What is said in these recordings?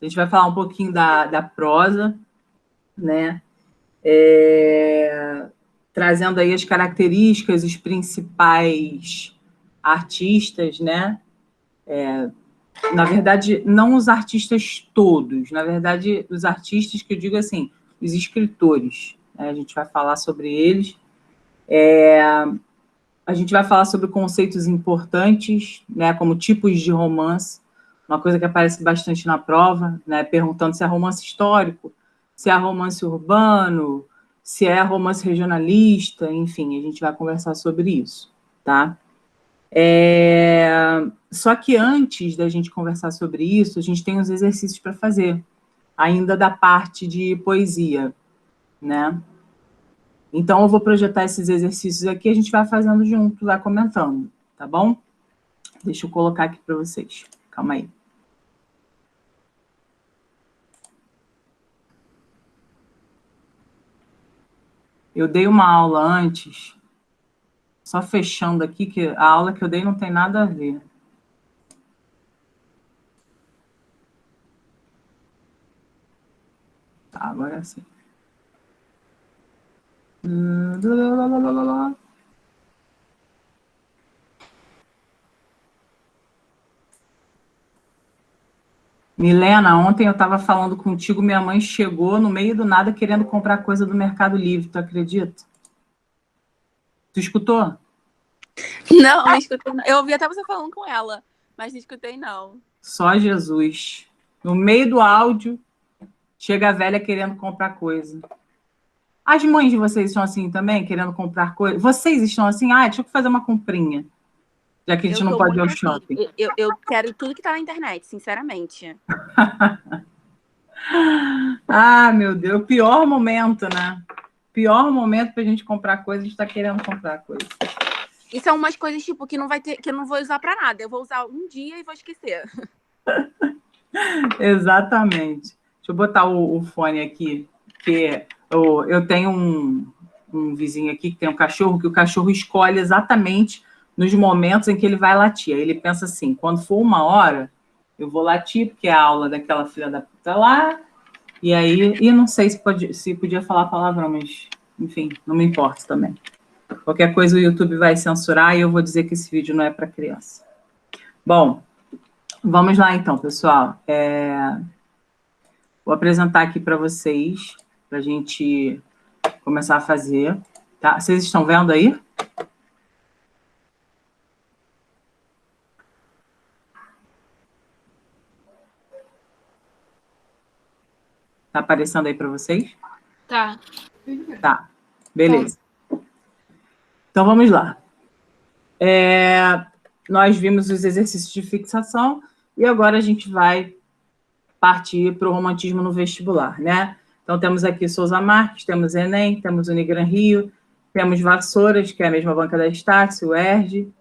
A gente vai falar um pouquinho da prosa, né? Trazendo aí as características, os principais artistas, né? Na verdade, não os artistas todos, na verdade, os artistas que eu digo assim, os escritores, né? A gente vai falar sobre eles. A gente vai falar sobre conceitos importantes, né, como tipos de romance, uma coisa que aparece bastante na prova, né, perguntando se é romance histórico, se é romance urbano, se é romance regionalista, enfim, a gente vai conversar sobre isso, tá? Só que antes da gente conversar sobre isso, a gente tem uns exercícios para fazer, ainda da parte de poesia, né? Então, eu vou projetar esses exercícios aqui, a gente vai fazendo junto, vai comentando, tá bom? Deixa eu colocar aqui para vocês. Calma aí. Eu dei uma aula antes, só fechando aqui, que a aula que eu dei não tem nada a ver. Tá, agora sim. Milena, ontem eu estava falando contigo, minha mãe chegou no meio do nada querendo comprar coisa do Mercado Livre, tu acredita? Tu escutou? Não escutei. Eu ouvi até você falando com ela, mas não escutei, não. Só Jesus. No meio do áudio, chega a velha querendo comprar coisa. As mães de vocês estão assim também, querendo comprar coisa? Vocês estão assim, deixa eu fazer uma comprinha, já que a gente não pode ir ao shopping. Assim. Eu quero tudo que tá na internet, sinceramente. Meu Deus, pior momento, né? Pior momento pra gente comprar coisa, a gente tá querendo comprar coisa. E são umas coisas, tipo, que não vai ter, que eu não vou usar pra nada. Eu vou usar um dia e vou esquecer. Exatamente. Deixa eu botar o fone aqui, que eu tenho um vizinho aqui que tem um cachorro, que o cachorro escolhe exatamente nos momentos em que ele vai latir. Aí ele pensa assim, quando for 1 hora, eu vou latir, porque é a aula daquela filha da puta lá, e aí, e não sei se podia falar palavrão, mas, enfim, não me importa também. Qualquer coisa o YouTube vai censurar e eu vou dizer que esse vídeo não é para criança. Bom, vamos lá então, pessoal. Vou apresentar aqui para vocês, para a gente começar a fazer. Tá? Vocês estão vendo aí? Tá aparecendo aí para vocês? Tá. Tá, beleza. Então, vamos lá. Nós vimos os exercícios de fixação e agora a gente vai partir para o romantismo no vestibular, né? Então, temos aqui Souza Marques, temos Enem, temos Unigran Rio, temos Vassouras, que é a mesma banca da Estácio, o UERJ.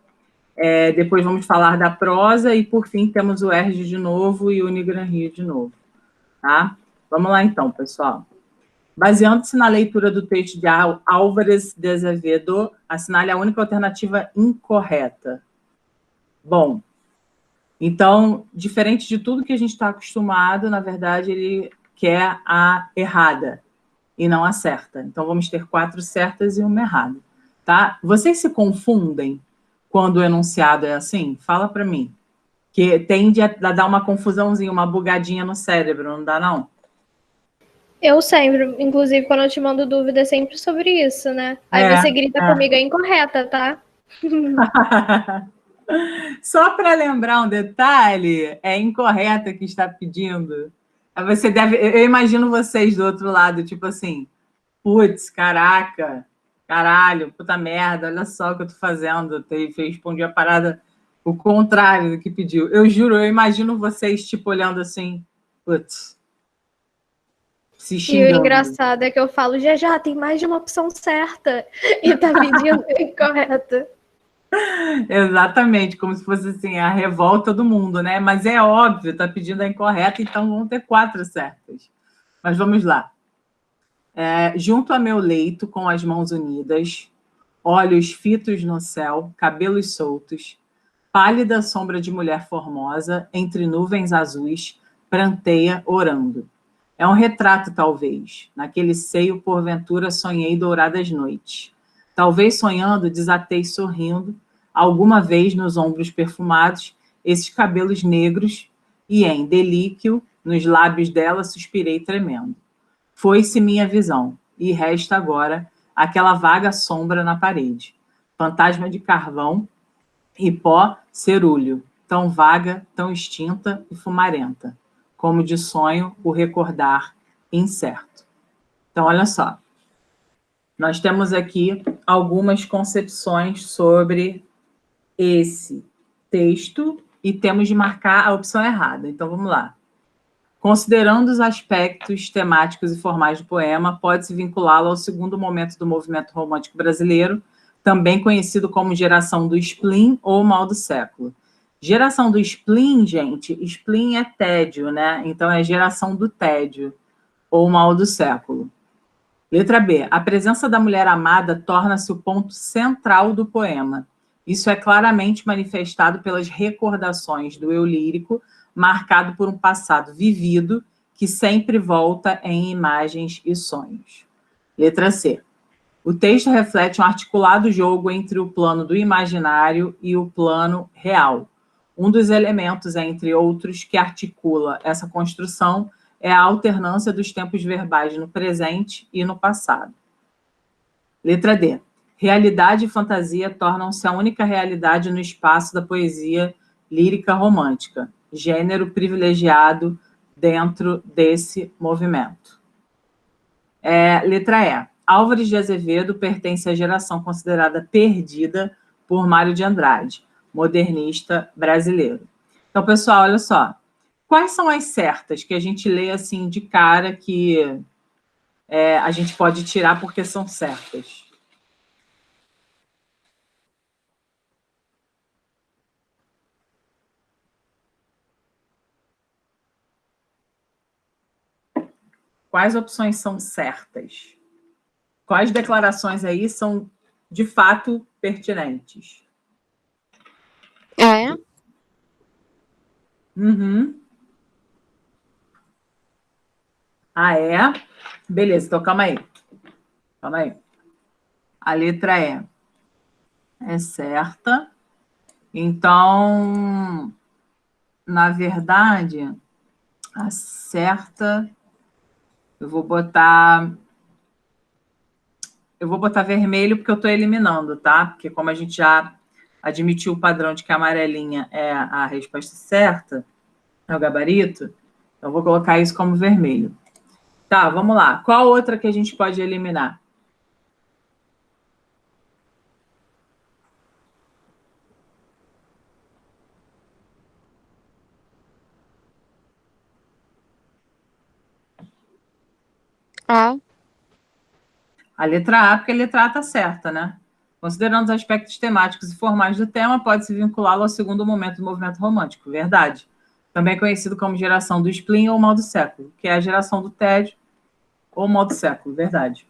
Depois vamos falar da prosa e, por fim, temos o UERJ de novo e o Unigran Rio de novo, tá? Vamos lá, então, pessoal. Baseando-se na leitura do texto de Álvares de Azevedo, assinale a única alternativa incorreta. Bom, então, diferente de tudo que a gente está acostumado, na verdade, ele quer a errada e não a certa. Então, vamos ter 4 certas e 1 errada, tá? Vocês se confundem quando o enunciado é assim? Fala para mim. Que tende a dar uma confusãozinha, uma bugadinha no cérebro, não dá, não? Eu sempre, inclusive, quando eu te mando dúvida, é sempre sobre isso, né? Aí você grita comigo, é incorreta, tá? Só para lembrar um detalhe, é incorreta que está pedindo. Você deve, eu imagino vocês do outro lado, tipo assim, putz, caraca, caralho, puta merda, olha só o que eu tô fazendo. Eu respondi a parada o contrário do que pediu. Eu juro, eu imagino vocês, tipo, olhando assim, putz, se xingando. E o engraçado é que eu falo, já, tem mais de uma opção certa. E tá pedindo incorreta. Exatamente, como se fosse assim, a revolta do mundo, né? Mas é óbvio, tá pedindo a incorreta, então vão ter 4 certas. Mas vamos lá. Junto a meu leito, com as mãos unidas, olhos fitos no céu, cabelos soltos, pálida sombra de mulher formosa, entre nuvens azuis, pranteia orando. É um retrato, talvez. Naquele seio, porventura, sonhei douradas noites. Talvez sonhando, desatei sorrindo, alguma vez nos ombros perfumados, esses cabelos negros, e em delíquio, nos lábios dela, suspirei tremendo. Foi-se minha visão, e resta agora aquela vaga sombra na parede. Fantasma de carvão e pó cerúleo, tão vaga, tão extinta e fumarenta, como de sonho o recordar incerto. Então, olha só. Nós temos aqui algumas concepções sobre esse texto e temos de marcar a opção errada. Então, vamos lá. Considerando os aspectos temáticos e formais do poema, pode-se vinculá-lo ao segundo momento do movimento romântico brasileiro, também conhecido como geração do spleen ou mal do século. Geração do spleen, gente, spleen é tédio, né? Então, é geração do tédio ou mal do século. Letra B. A presença da mulher amada torna-se o ponto central do poema. Isso é claramente manifestado pelas recordações do eu lírico, marcado por um passado vivido, que sempre volta em imagens e sonhos. Letra C. O texto reflete um articulado jogo entre o plano do imaginário e o plano real. Um dos elementos, entre outros, que articula essa construção é a alternância dos tempos verbais no presente e no passado. Letra D. Realidade e fantasia tornam-se a única realidade no espaço da poesia lírica romântica, gênero privilegiado dentro desse movimento. Letra E. Álvares de Azevedo pertence à geração considerada perdida por Mário de Andrade, modernista brasileiro. Então, pessoal, olha só. Quais são as certas que a gente lê assim de cara que a gente pode tirar porque são certas? Quais opções são certas? Quais declarações aí são, de fato, pertinentes? É? Uhum. Ah, é? Beleza, então calma aí. Calma aí. A letra E é certa. Então, na verdade, a certa... Eu vou botar vermelho porque eu estou eliminando, tá? Porque como a gente já admitiu o padrão de que a amarelinha é a resposta certa, é o gabarito, eu vou colocar isso como vermelho. Tá, vamos lá. Qual outra que a gente pode eliminar? A. A letra A, porque a letra A está certa, né? Considerando os aspectos temáticos e formais do tema, pode-se vinculá-lo ao segundo momento do movimento romântico. Verdade. Também conhecido como geração do spleen ou mal do século, que é a geração do tédio ou mal do século. Verdade.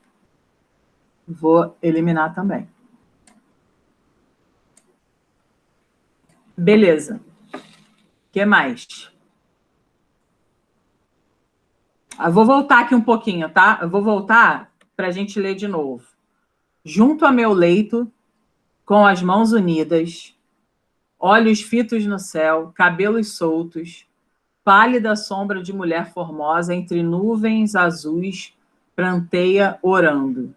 Vou eliminar também. Beleza. O que mais? Eu vou voltar aqui um pouquinho, tá? Eu vou voltar para a gente ler de novo. Junto a meu leito, com as mãos unidas, olhos fitos no céu, cabelos soltos, pálida sombra de mulher formosa entre nuvens azuis, pranteia orando.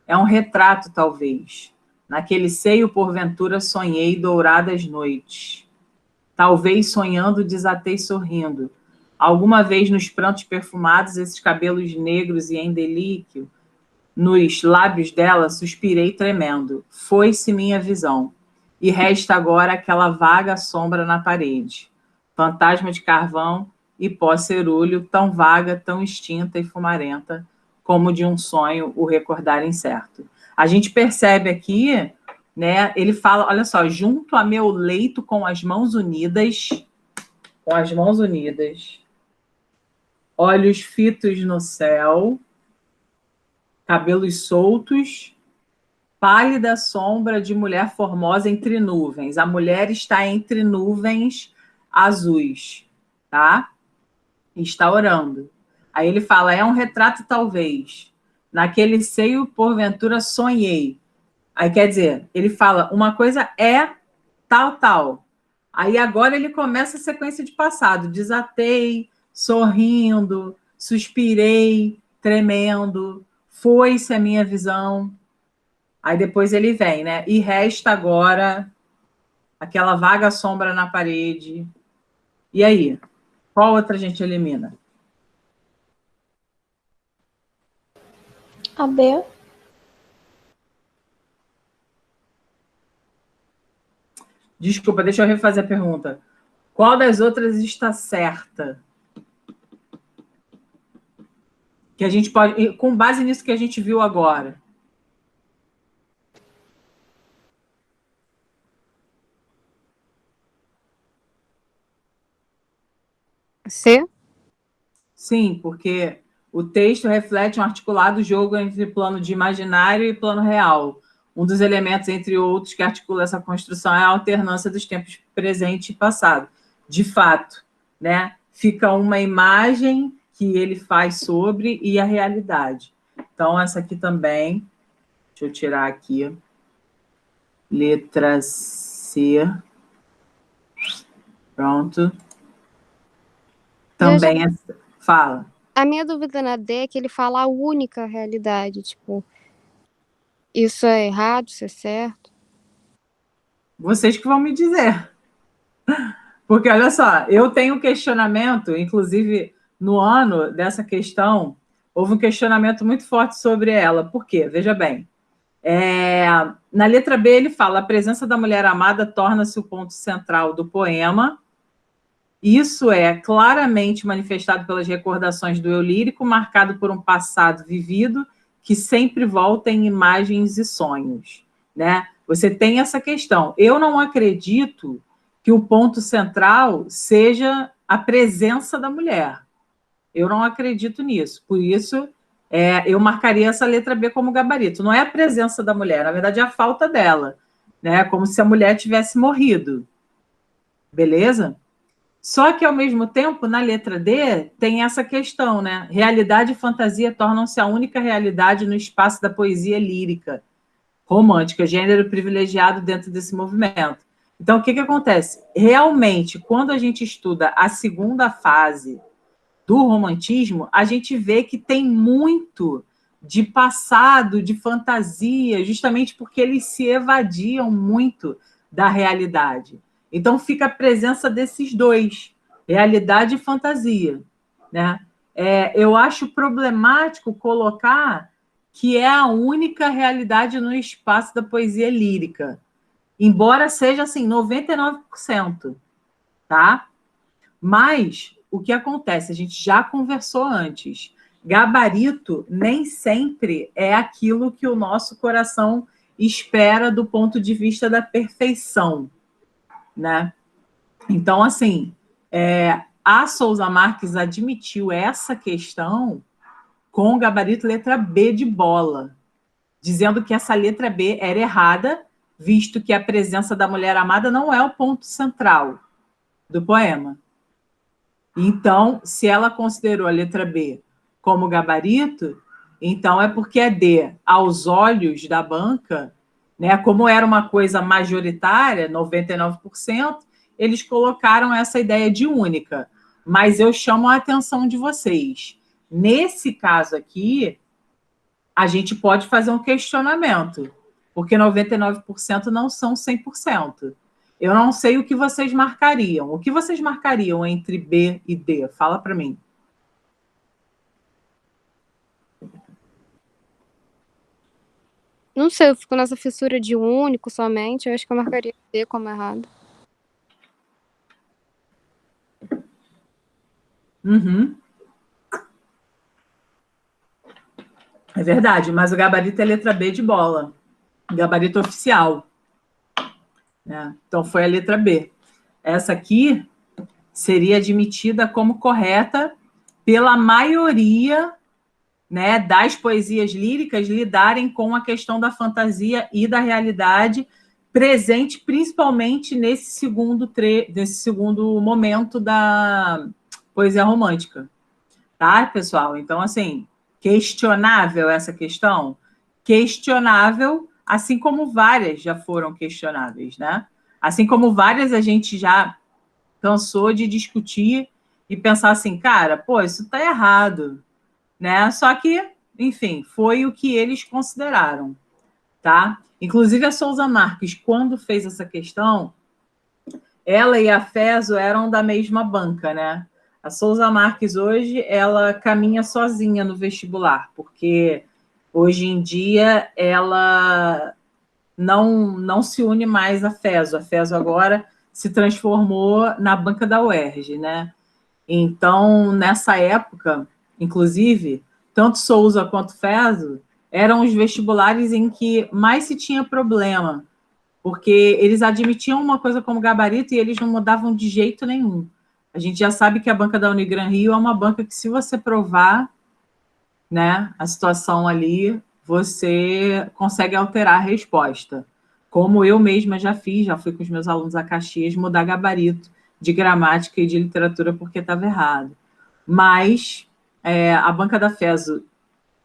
É um retrato, talvez. Naquele seio, porventura, sonhei douradas noites. Talvez sonhando, desatei sorrindo. Alguma vez nos prantos perfumados, esses cabelos negros e em delíquio, nos lábios dela, suspirei tremendo. Foi-se minha visão. E resta agora aquela vaga sombra na parede. Fantasma de carvão e pó cerúleo, tão vaga, tão extinta e fumarenta, como de um sonho o recordar incerto. A gente percebe aqui, né? Ele fala, olha só, junto a meu leito com as mãos unidas, olhos fitos no céu, cabelos soltos, pálida sombra de mulher formosa entre nuvens. A mulher está entre nuvens azuis, tá? está orando. Aí ele fala, é um retrato talvez. Naquele seio, porventura, sonhei. Aí quer dizer, ele fala, uma coisa é tal, tal. Aí agora ele começa a sequência de passado. Desatei, sorrindo, suspirei, tremendo, foi-se a minha visão. Aí depois ele vem, né? E resta agora aquela vaga sombra na parede. E aí? Qual outra a gente elimina? A B. Desculpa, deixa eu refazer a pergunta. Qual das outras está certa? Que a gente pode, com base nisso que a gente viu agora. C? Sim, porque o texto reflete um articulado jogo entre plano de imaginário e plano real. Um dos elementos, entre outros, que articula essa construção é a alternância dos tempos presente e passado. De fato, né? Fica uma imagem que ele faz sobre e a realidade. Então, essa aqui também, deixa eu tirar aqui, letra C. Pronto. Também fala. A minha dúvida na D é que ele fala a única realidade, tipo, isso é errado, isso é certo? Vocês que vão me dizer. Porque, olha só, eu tenho um questionamento, inclusive, no ano dessa questão, houve um questionamento muito forte sobre ela. Por quê? Veja bem. Na letra B, ele fala, a presença da mulher amada torna-se o ponto central do poema. Isso é claramente manifestado pelas recordações do eu lírico, marcado por um passado vivido que sempre volta em imagens e sonhos, né? Você tem essa questão. Eu não acredito que o ponto central seja a presença da mulher. Eu não acredito nisso. Por isso, eu marcaria essa letra B como gabarito. Não é a presença da mulher, na verdade, é a falta dela, né? Como se a mulher tivesse morrido. Beleza? Só que, ao mesmo tempo, na letra D, tem essa questão, né? Realidade e fantasia tornam-se a única realidade no espaço da poesia lírica, romântica, gênero privilegiado dentro desse movimento. Então, o que acontece? Realmente, quando a gente estuda a segunda fase do romantismo, a gente vê que tem muito de passado, de fantasia, justamente porque eles se evadiam muito da realidade. Então, fica a presença desses dois, realidade e fantasia, né? Eu acho problemático colocar que é a única realidade no espaço da poesia lírica, embora seja, assim, 99%, tá? Mas, o que acontece? A gente já conversou antes. Gabarito nem sempre é aquilo que o nosso coração espera do ponto de vista da perfeição, né? Então, assim, a Souza Marques admitiu essa questão com o gabarito letra B de bola, dizendo que essa letra B era errada, visto que a presença da mulher amada não é o ponto central do poema. Então, se ela considerou a letra B como gabarito, então é porque é D, aos olhos da banca, né, como era uma coisa majoritária, 99%, eles colocaram essa ideia de única. Mas eu chamo a atenção de vocês. Nesse caso aqui, a gente pode fazer um questionamento, porque 99% não são 100%. Eu não sei o que vocês marcariam. O que vocês marcariam entre B e D? Fala para mim. Não sei, eu fico nessa fissura de único somente, eu acho que eu marcaria D como errado. Uhum. É verdade, mas o gabarito é letra B de bola. Gabarito oficial. Então, foi a letra B. Essa aqui seria admitida como correta pela maioria, né, das poesias líricas lidarem com a questão da fantasia e da realidade presente, principalmente nesse segundo momento poesia romântica, tá, pessoal? Então, assim, questionável essa questão? Questionável, assim como várias já foram questionáveis, né? Assim como várias a gente já cansou de discutir e pensar assim, cara, pô, isso tá errado, né? Só que, enfim, foi o que eles consideraram, tá? Inclusive a Souza Marques, quando fez essa questão, ela e a Feso eram da mesma banca, né? A Souza Marques hoje, ela caminha sozinha no vestibular, porque hoje em dia ela não se une mais à Feso. A Feso agora se transformou na banca da UERJ, né? Então, nessa época, inclusive, tanto Souza quanto Feso eram os vestibulares em que mais se tinha problema, porque eles admitiam uma coisa como gabarito e eles não mudavam de jeito nenhum. A gente já sabe que a banca da Unigran Rio é uma banca que, se você provar, né, a situação ali, você consegue alterar a resposta. Como eu mesma já fiz, já fui com os meus alunos a Caxias mudar gabarito de gramática e de literatura porque estava errado. Mas a banca da FESO,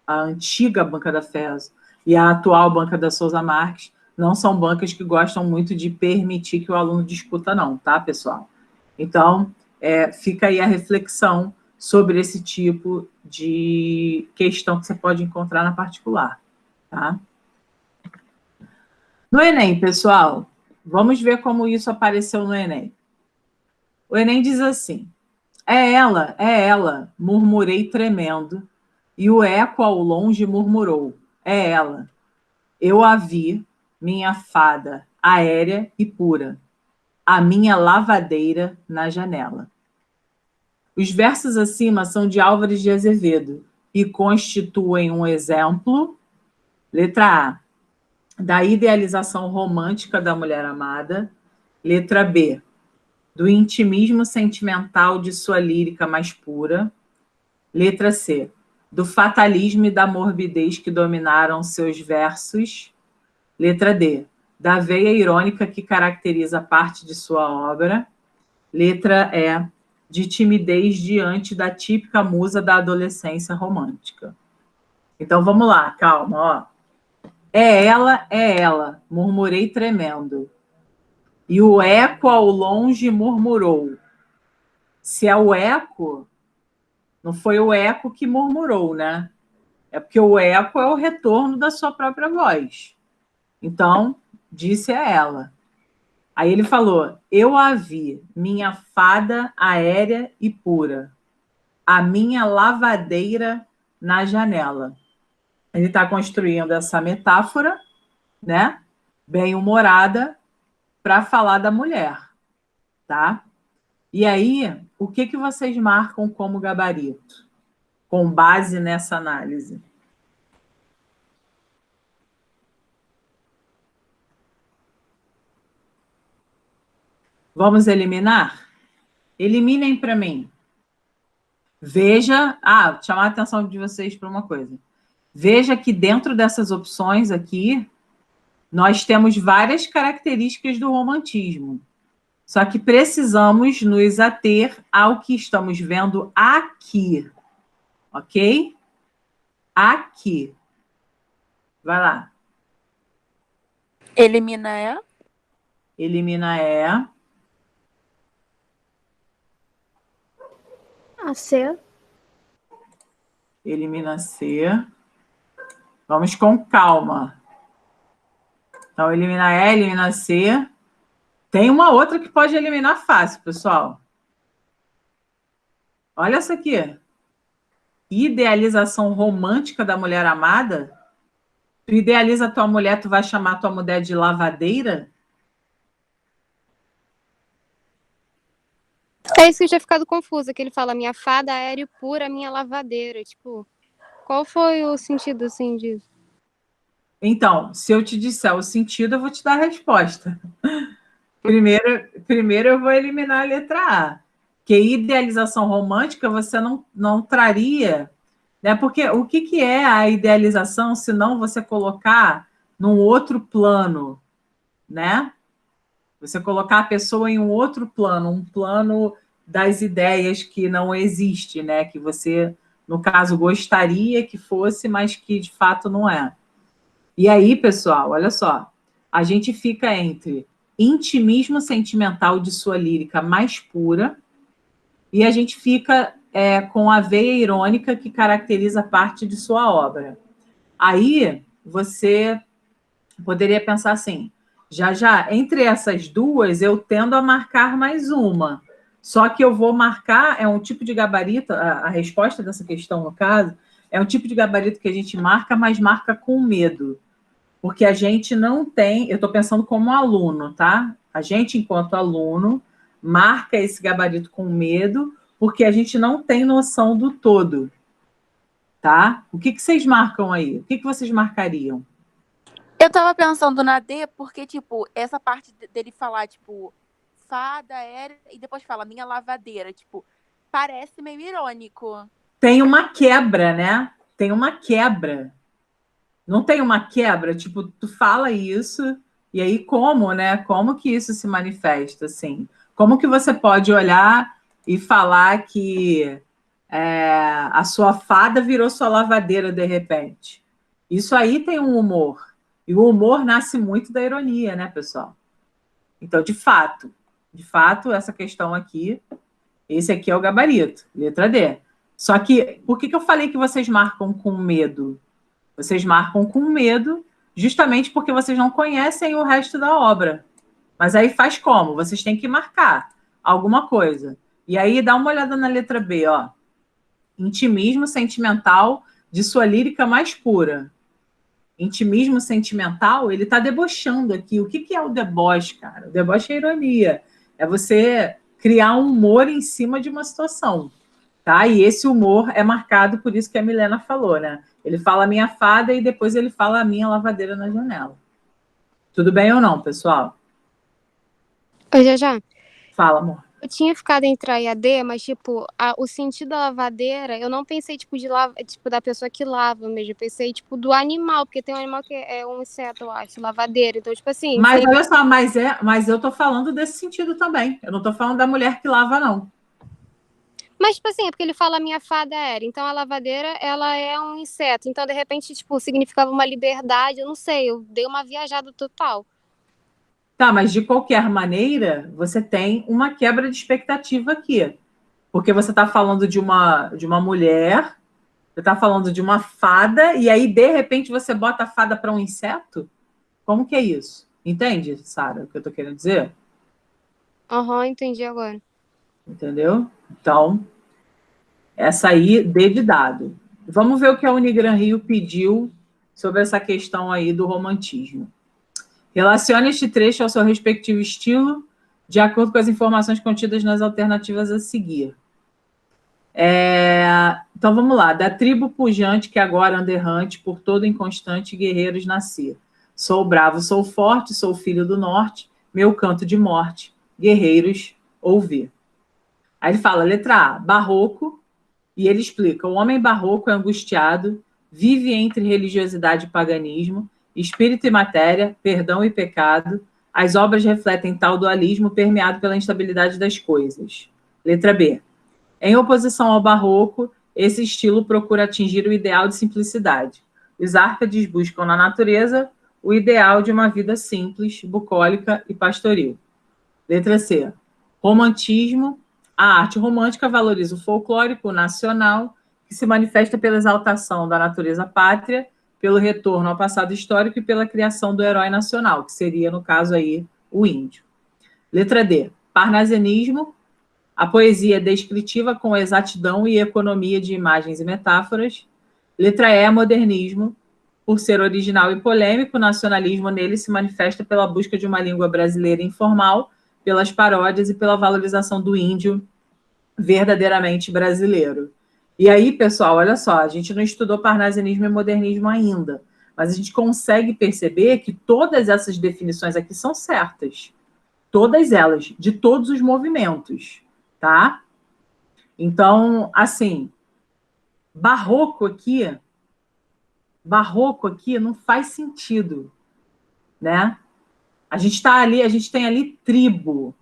a antiga banca da FESO e a atual banca da Souza Marques, não são bancas que gostam muito de permitir que o aluno discuta, não, tá, pessoal? Então, fica aí a reflexão sobre esse tipo de questão que você pode encontrar na particular, tá? No Enem, pessoal, vamos ver como isso apareceu no Enem. O Enem diz assim: é ela, murmurei tremendo, e o eco ao longe murmurou: é ela. Eu a vi, minha fada, aérea e pura, a minha lavadeira na janela. Os versos acima são de Álvares de Azevedo e constituem um exemplo, letra A, da idealização romântica da mulher amada, letra B, do intimismo sentimental de sua lírica mais pura, letra C, do fatalismo e da morbidez que dominaram seus versos, letra D, da veia irônica que caracteriza parte de sua obra, letra E, de timidez diante da típica musa da adolescência romântica. Então, vamos lá, calma, ó. É ela, murmurei tremendo. E o eco ao longe murmurou. Se é o eco, não foi o eco que murmurou, né? É porque o eco é o retorno da sua própria voz. Então, disse a ela. Aí ele falou: eu a vi, minha fada aérea e pura, a minha lavadeira na janela. Ele está construindo essa metáfora, né? Bem-humorada, para falar da mulher, tá? E aí, o que vocês marcam como gabarito, com base nessa análise? Vamos eliminar? Eliminem para mim. Veja, chamar a atenção de vocês para uma coisa. Veja que dentro dessas opções aqui, nós temos várias características do romantismo. Só que precisamos nos ater ao que estamos vendo aqui. Ok? Aqui. Vai lá. Elimina é? Elimina é. A C. Elimina C. Vamos com calma. Então, elimina E, elimina C. Tem uma outra que pode eliminar fácil, pessoal. Olha essa aqui. Idealização romântica da mulher amada. Tu idealiza a tua mulher, tu vai chamar a tua mulher de lavadeira? É isso que eu tinha ficado confusa, que ele fala minha fada aérea pura, minha lavadeira. Tipo, qual foi o sentido, assim, disso? Então, se eu te disser o sentido, eu vou te dar a resposta. Primeiro eu vou eliminar a letra A. Que idealização romântica você não traria, né? Porque o que é a idealização, se não você colocar num outro plano, né? Você colocar a pessoa em um outro plano, um plano das ideias que não existe, né? Que você, no caso, gostaria que fosse, mas que de fato não é. E aí, pessoal, olha só, a gente fica entre intimismo sentimental de sua lírica mais pura e a gente fica com a veia irônica que caracteriza parte de sua obra. Aí você poderia pensar assim, já, entre essas duas, eu tendo a marcar mais uma. Só que eu vou marcar, é um tipo de gabarito, a resposta dessa questão, no caso, é um tipo de gabarito que a gente marca, mas marca com medo. Porque a gente não tem, eu estou pensando como aluno, tá? A gente, enquanto aluno, marca esse gabarito com medo, porque a gente não tem noção do todo, tá? O que vocês marcam aí? O que vocês marcariam? Eu tava pensando na D, porque, tipo, essa parte dele falar, tipo, fada, era, e depois fala minha lavadeira, tipo, parece meio irônico. Tem uma quebra, né? Tem uma quebra. Não tem uma quebra? Tipo, tu fala isso, e aí como, né? Como que isso se manifesta, assim? Como que você pode olhar e falar que a sua fada virou sua lavadeira de repente? Isso aí tem um humor. E o humor nasce muito da ironia, né, pessoal? Então, de fato, essa questão aqui, esse aqui é o gabarito, letra D. Só que, por que eu falei que vocês marcam com medo? Vocês marcam com medo justamente porque vocês não conhecem o resto da obra. Mas aí faz como? Vocês têm que marcar alguma coisa. E aí dá uma olhada na letra B, ó. Intimismo sentimental de sua lírica mais pura. Intimismo sentimental, ele está debochando aqui. O que é o deboche, cara? O deboche é ironia. É você criar um humor em cima de uma situação. Tá? E esse humor é marcado por isso que a Milena falou, né? Ele fala a minha fada e depois ele fala a minha lavadeira na janela. Tudo bem ou não, pessoal? Oi, já. Fala, amor. Eu tinha ficado entre A e a D, mas, tipo, o sentido da lavadeira, eu não pensei, tipo, tipo, da pessoa que lava mesmo. Eu pensei, tipo, do animal, porque tem um animal que é um inseto, eu acho, lavadeira. Então, tipo assim... Mas olha só, mas eu tô falando desse sentido também. Eu não tô falando da mulher que lava, não. Mas, tipo assim, é porque ele fala minha fada era. Então, a lavadeira, ela é um inseto. Então, de repente, tipo, significava uma liberdade. Eu não sei, eu dei uma viajada total. Tá, mas de qualquer maneira, você tem uma quebra de expectativa aqui. Porque você está falando de uma mulher, você está falando de uma fada, e aí, de repente, você bota a fada para um inseto? Como que é isso? Entende, Sara, o que eu estou querendo dizer? Aham, entendi agora. Entendeu? Então, essa aí, D de dado. Vamos ver o que a Unigran Rio pediu sobre essa questão aí do romantismo. Relacione este trecho ao seu respectivo estilo, de acordo com as informações contidas nas alternativas a seguir. Então, vamos lá. Da tribo pujante que agora anda errante, por todo inconstante guerreiros nascer. Sou bravo, sou forte, sou filho do norte, meu canto de morte, guerreiros, ouvir. Aí ele fala, letra A, barroco, e ele explica, o homem barroco é angustiado, vive entre religiosidade e paganismo, espírito e matéria, perdão e pecado, as obras refletem tal dualismo permeado pela instabilidade das coisas. Letra B, em oposição ao barroco, esse estilo procura atingir o ideal de simplicidade. Os árcades buscam na natureza o ideal de uma vida simples, bucólica e pastoril. Letra C. Romantismo. A arte romântica valoriza o folclórico nacional, que se manifesta pela exaltação da natureza pátria, pelo retorno ao passado histórico e pela criação do herói nacional, que seria, no caso aí, o índio. Letra D. Parnasianismo. A poesia é descritiva com exatidão e economia de imagens e metáforas. Letra E, modernismo. Por ser original e polêmico, o nacionalismo nele se manifesta pela busca de uma língua brasileira informal, pelas paródias e pela valorização do índio verdadeiramente brasileiro. E aí, pessoal, olha só, a gente não estudou parnasianismo e modernismo ainda, mas a gente consegue perceber que todas essas definições aqui são certas. Todas elas, de todos os movimentos. Tá? Então, assim, barroco aqui não faz sentido, né? A gente tem ali tribo.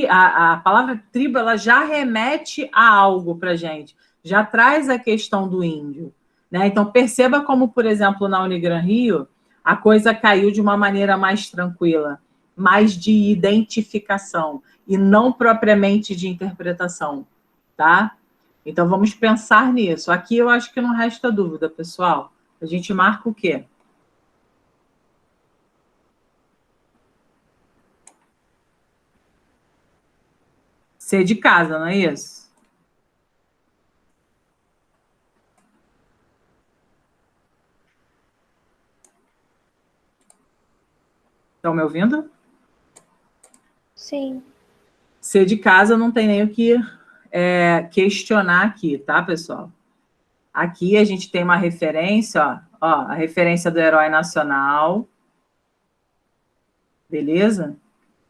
A palavra tribo ela já remete a algo para a gente, já traz a questão do índio. Né? Então, perceba como, por exemplo, na Unigran Rio, a coisa caiu de uma maneira mais tranquila, mais de identificação, e não propriamente de interpretação. Tá? Então, vamos pensar nisso. Aqui eu acho que não resta dúvida, pessoal. A gente marca o quê? C de casa, não é isso? Estão me ouvindo? Sim. C de casa não tem nem o que questionar aqui, tá, pessoal? Aqui a gente tem uma referência, ó, a referência do herói nacional. Beleza?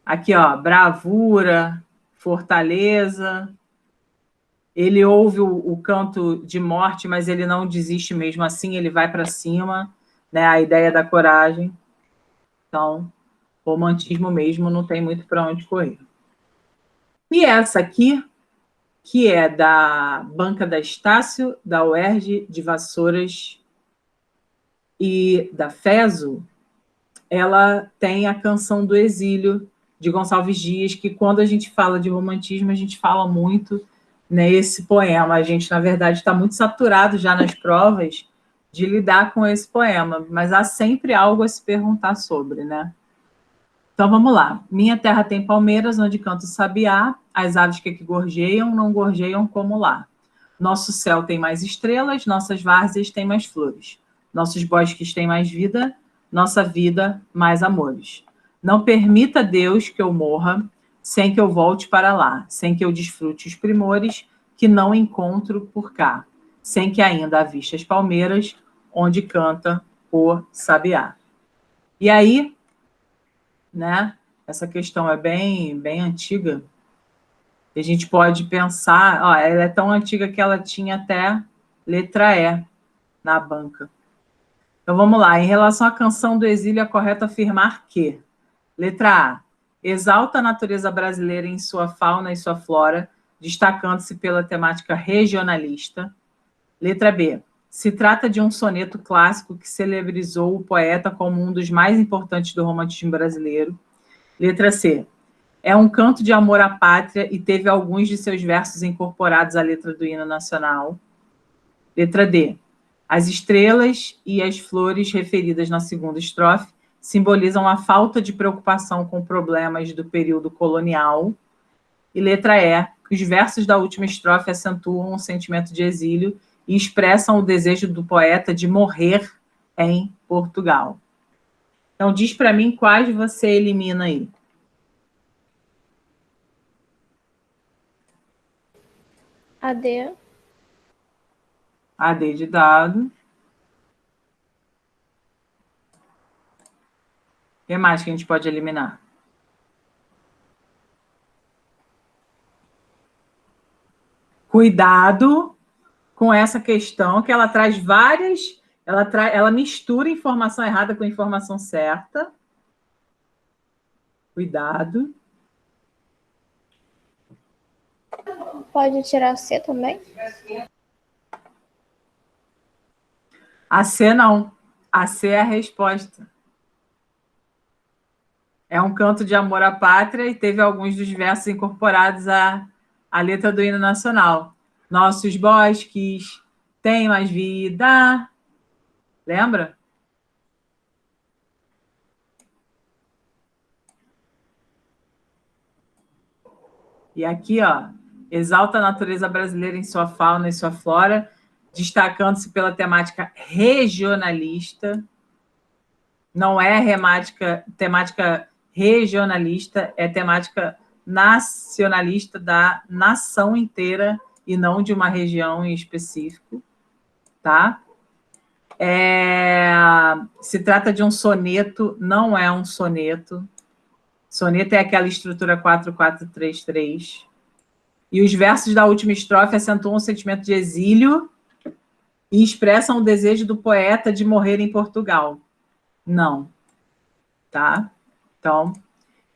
Aqui, ó, bravura, fortaleza. Ele ouve o canto de morte, mas ele não desiste mesmo assim, ele vai para cima, né? A ideia da coragem. Então, romantismo mesmo, não tem muito para onde correr. E essa aqui, que é da Banca da Estácio, da UERJ, de Vassouras e da FESO, ela tem a Canção do Exílio, de Gonçalves Dias, que quando a gente fala de romantismo, a gente fala muito nesse poema. A gente, na verdade, está muito saturado já nas provas de lidar com esse poema, mas há sempre algo a se perguntar sobre, né? Então, vamos lá. Minha terra tem palmeiras, onde canta o sabiá, as aves que aqui gorjeiam, não gorjeiam como lá. Nosso céu tem mais estrelas, nossas várzeas têm mais flores. Nossos bosques têm mais vida, nossa vida mais amores. Não permita, Deus, que eu morra sem que eu volte para lá, sem que eu desfrute os primores que não encontro por cá, sem que ainda aviste as palmeiras, onde canta o sabiá. E aí, né? Essa questão é bem antiga. A gente pode pensar, ó, ela é tão antiga que ela tinha até letra E na banca. Então vamos lá. Em relação à Canção do Exílio, é correto afirmar que, letra A, exalta a natureza brasileira em sua fauna e sua flora, destacando-se pela temática regionalista. Letra B, se trata de um soneto clássico que celebrizou o poeta como um dos mais importantes do romantismo brasileiro. Letra C, é um canto de amor à pátria e teve alguns de seus versos incorporados à letra do hino nacional. Letra D, as estrelas e as flores referidas na segunda estrofe simbolizam a falta de preocupação com problemas do período colonial. E letra E, os versos da última estrofe acentuam o sentimento de exílio e expressam o desejo do poeta de morrer em Portugal. Então, diz para mim quais você elimina aí. A D. A D de dado. O que mais que a gente pode eliminar? Cuidado com essa questão, que ela traz várias... Ela mistura informação errada com informação certa. Cuidado. Pode tirar C também? A C não. A C é a resposta. É um canto de amor à pátria e teve alguns dos versos incorporados à letra do hino nacional. Nossos bosques têm mais vida. Lembra? E aqui, ó, exalta a natureza brasileira em sua fauna e sua flora, destacando-se pela temática regionalista. Não é temática regionalista, é temática nacionalista da nação inteira e não de uma região em específico, tá? Se trata de um soneto, não é um soneto. Soneto é aquela estrutura 4-4-3-3. E os versos da última estrofe acentuam o sentimento de exílio e expressam o desejo do poeta de morrer em Portugal. Não. Tá? Então,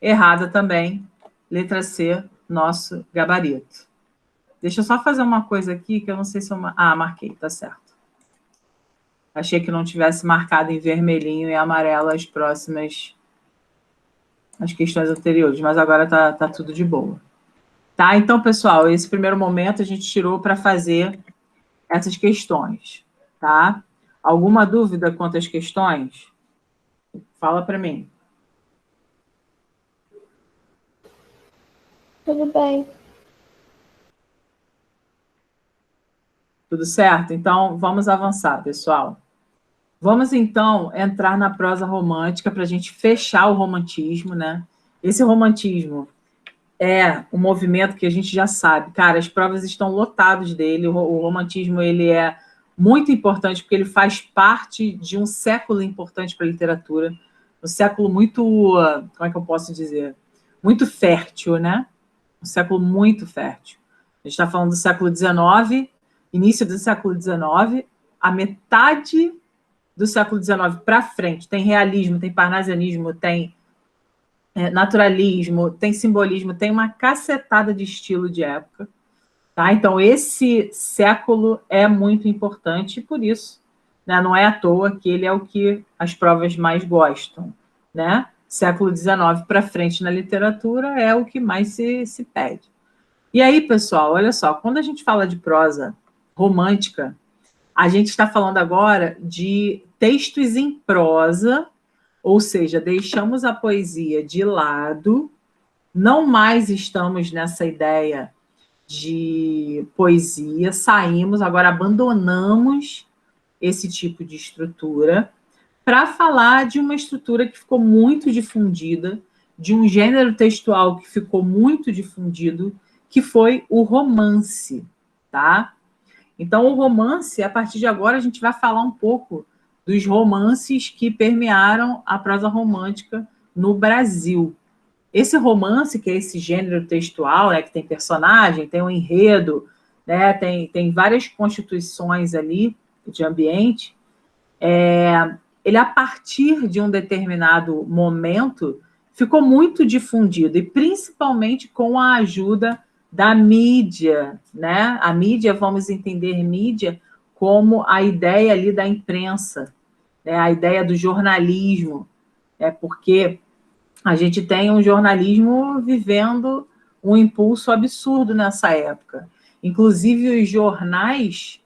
errada também letra C, nosso gabarito. Deixa eu só fazer uma coisa aqui, que eu não sei se eu... Ah, marquei, tá certo. Achei que não tivesse marcado em vermelhinho e amarelo as próximas... as questões anteriores, mas agora tá tudo de boa. Tá? Então, pessoal, esse primeiro momento a gente tirou para fazer essas questões, tá? Alguma dúvida quanto às questões? Fala para mim. Tudo bem. Tudo certo? Então, vamos avançar, pessoal. Vamos, então, entrar na prosa romântica para a gente fechar o romantismo, né? Esse romantismo é um movimento que a gente já sabe. Cara, as provas estão lotadas dele. O romantismo, ele é muito importante porque ele faz parte de um século importante para a literatura. Um século muito, como é que eu posso dizer? Muito fértil, né? Um século muito fértil. A gente está falando do século XIX, início do século XIX, a metade do século XIX para frente. Tem realismo, tem parnasianismo, tem naturalismo, tem simbolismo, tem uma cacetada de estilo de época. Tá? Então, esse século é muito importante, por isso, né, não é à toa que ele é o que as provas mais gostam. Né? Século XIX para frente na literatura é o que mais se pede. E aí, pessoal, olha só, quando a gente fala de prosa romântica, a gente está falando agora de textos em prosa, ou seja, deixamos a poesia de lado, não mais estamos nessa ideia de poesia, saímos, agora abandonamos esse tipo de estrutura para falar de uma estrutura que ficou muito difundida, de um gênero textual que ficou muito difundido, que foi o romance, tá? Então, o romance, a partir de agora, a gente vai falar um pouco dos romances que permearam a prosa romântica no Brasil. Esse romance, que é esse gênero textual, né, que tem personagem, tem um enredo, né, tem várias constituições ali de ambiente, ele, a partir de um determinado momento, ficou muito difundido, e principalmente com a ajuda da mídia, né? A mídia, vamos entender mídia como a ideia ali da imprensa, né? A ideia do jornalismo, porque a gente tem um jornalismo vivendo um impulso absurdo nessa época. Inclusive, os jornais,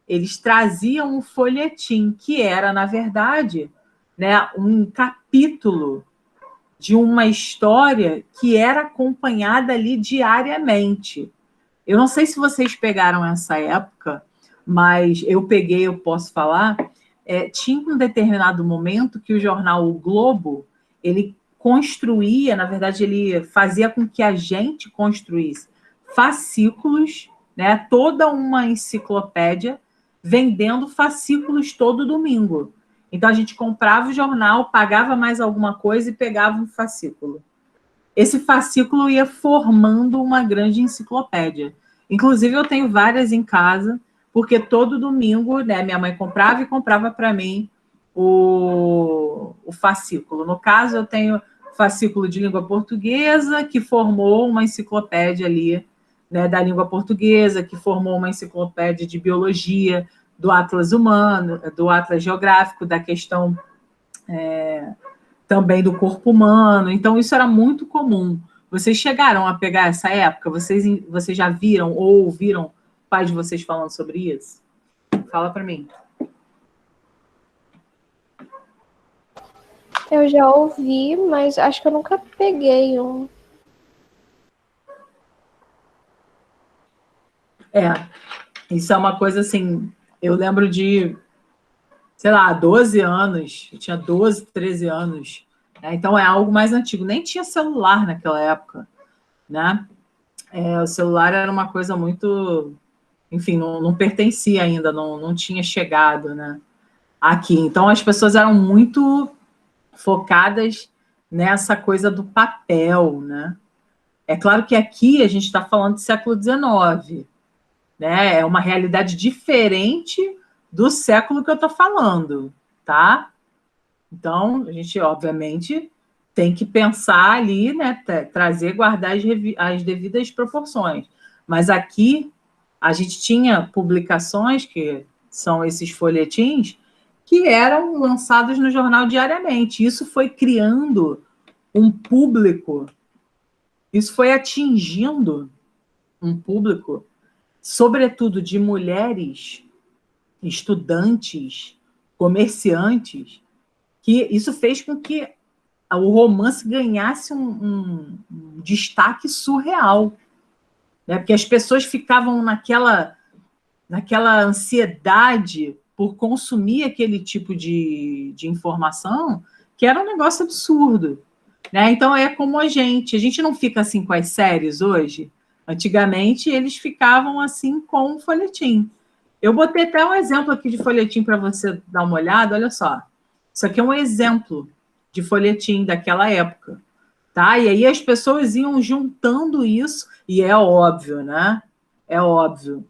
eles traziam um folhetim, que era, na verdade, né, um capítulo de uma história que era acompanhada ali diariamente. Eu não sei se vocês pegaram essa época, mas eu peguei, eu posso falar, tinha um determinado momento que o jornal O Globo, ele construía, na verdade, ele fazia com que a gente construísse fascículos, né, toda uma enciclopédia, vendendo fascículos todo domingo. Então, a gente comprava o jornal, pagava mais alguma coisa e pegava um fascículo. Esse fascículo ia formando uma grande enciclopédia. Inclusive, eu tenho várias em casa, porque todo domingo, né, minha mãe comprava e comprava para mim o fascículo. No caso, eu tenho fascículo de língua portuguesa, que formou uma enciclopédia ali, né, da língua portuguesa, que formou uma enciclopédia de biologia, do Atlas humano, do Atlas geográfico, da questão também do corpo humano. Então, isso era muito comum. Vocês chegaram a pegar essa época? Vocês já viram ou ouviram pais de vocês falando sobre isso? Fala para mim. Eu já ouvi, mas acho que eu nunca peguei um. Isso é uma coisa assim, eu lembro de, sei lá, 12 anos, eu tinha 12, 13 anos, né? Então é algo mais antigo, nem tinha celular naquela época, né? O celular era uma coisa muito, enfim, não pertencia ainda, não tinha chegado, né, aqui. Então as pessoas eram muito focadas nessa coisa do papel, né? É claro que aqui a gente está falando do século XIX, né? É uma realidade diferente do século que eu estou falando, tá? Então, a gente, obviamente, tem que pensar ali, né, trazer, guardar as devidas proporções. Mas aqui a gente tinha publicações, que são esses folhetins, que eram lançados no jornal diariamente. Isso foi criando um público, isso foi atingindo um público, sobretudo de mulheres, estudantes, comerciantes, que isso fez com que o romance ganhasse um destaque surreal, né? Porque as pessoas ficavam naquela ansiedade por consumir aquele tipo de informação, que era um negócio absurdo, né? Então, é como a gente não fica assim com as séries hoje. Antigamente, eles ficavam assim com o folhetim. Eu botei até um exemplo aqui de folhetim para você dar uma olhada, olha só. Isso aqui é um exemplo de folhetim daquela época, tá? E aí as pessoas iam juntando isso, e é óbvio, né? É óbvio.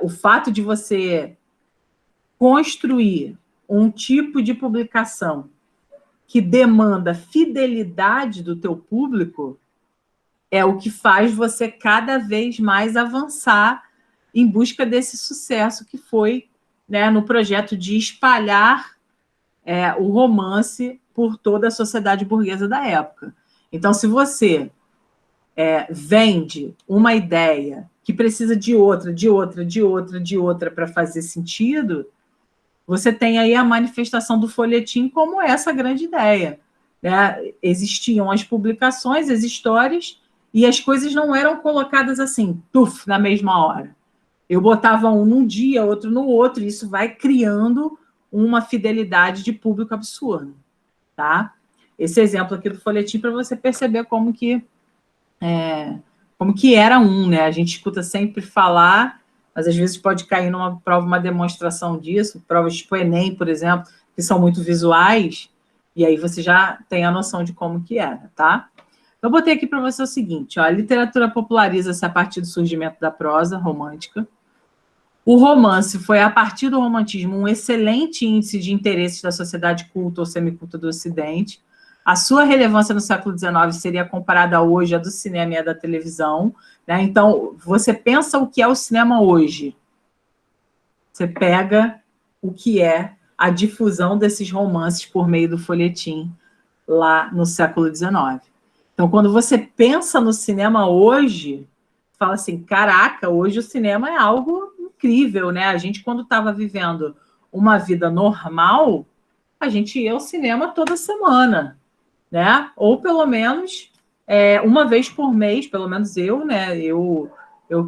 O fato de você construir um tipo de publicação que demanda fidelidade do teu público é o que faz você cada vez mais avançar em busca desse sucesso que foi, né, no projeto de espalhar o romance por toda a sociedade burguesa da época. Então, se você vende uma ideia que precisa de outra para fazer sentido, você tem aí a manifestação do folhetim como essa grande ideia, né? Existiam as publicações, as histórias, e as coisas não eram colocadas assim, na mesma hora. Eu botava um num dia, outro no outro, e isso vai criando uma fidelidade de público absurda, tá? Esse exemplo aqui do folhetim para você perceber como que era né? A gente escuta sempre falar, mas às vezes pode cair numa prova, uma demonstração disso, provas tipo Enem, por exemplo, que são muito visuais, e aí você já tem a noção de como que era, tá? Eu botei aqui para você o seguinte, ó, a literatura populariza-se a partir do surgimento da prosa romântica. O romance foi, a partir do romantismo, um excelente índice de interesses da sociedade culta ou semiculta do Ocidente. A sua relevância no século XIX seria comparada hoje à do cinema e à da televisão, né? Então, você pensa o que é o cinema hoje. Você pega o que é a difusão desses romances por meio do folhetim lá no século XIX. Então, quando você pensa no cinema hoje, fala assim, caraca, hoje o cinema é algo incrível, né? A gente, quando estava vivendo uma vida normal, a gente ia ao cinema toda semana, né? Ou pelo menos uma vez por mês, pelo menos eu, né? Eu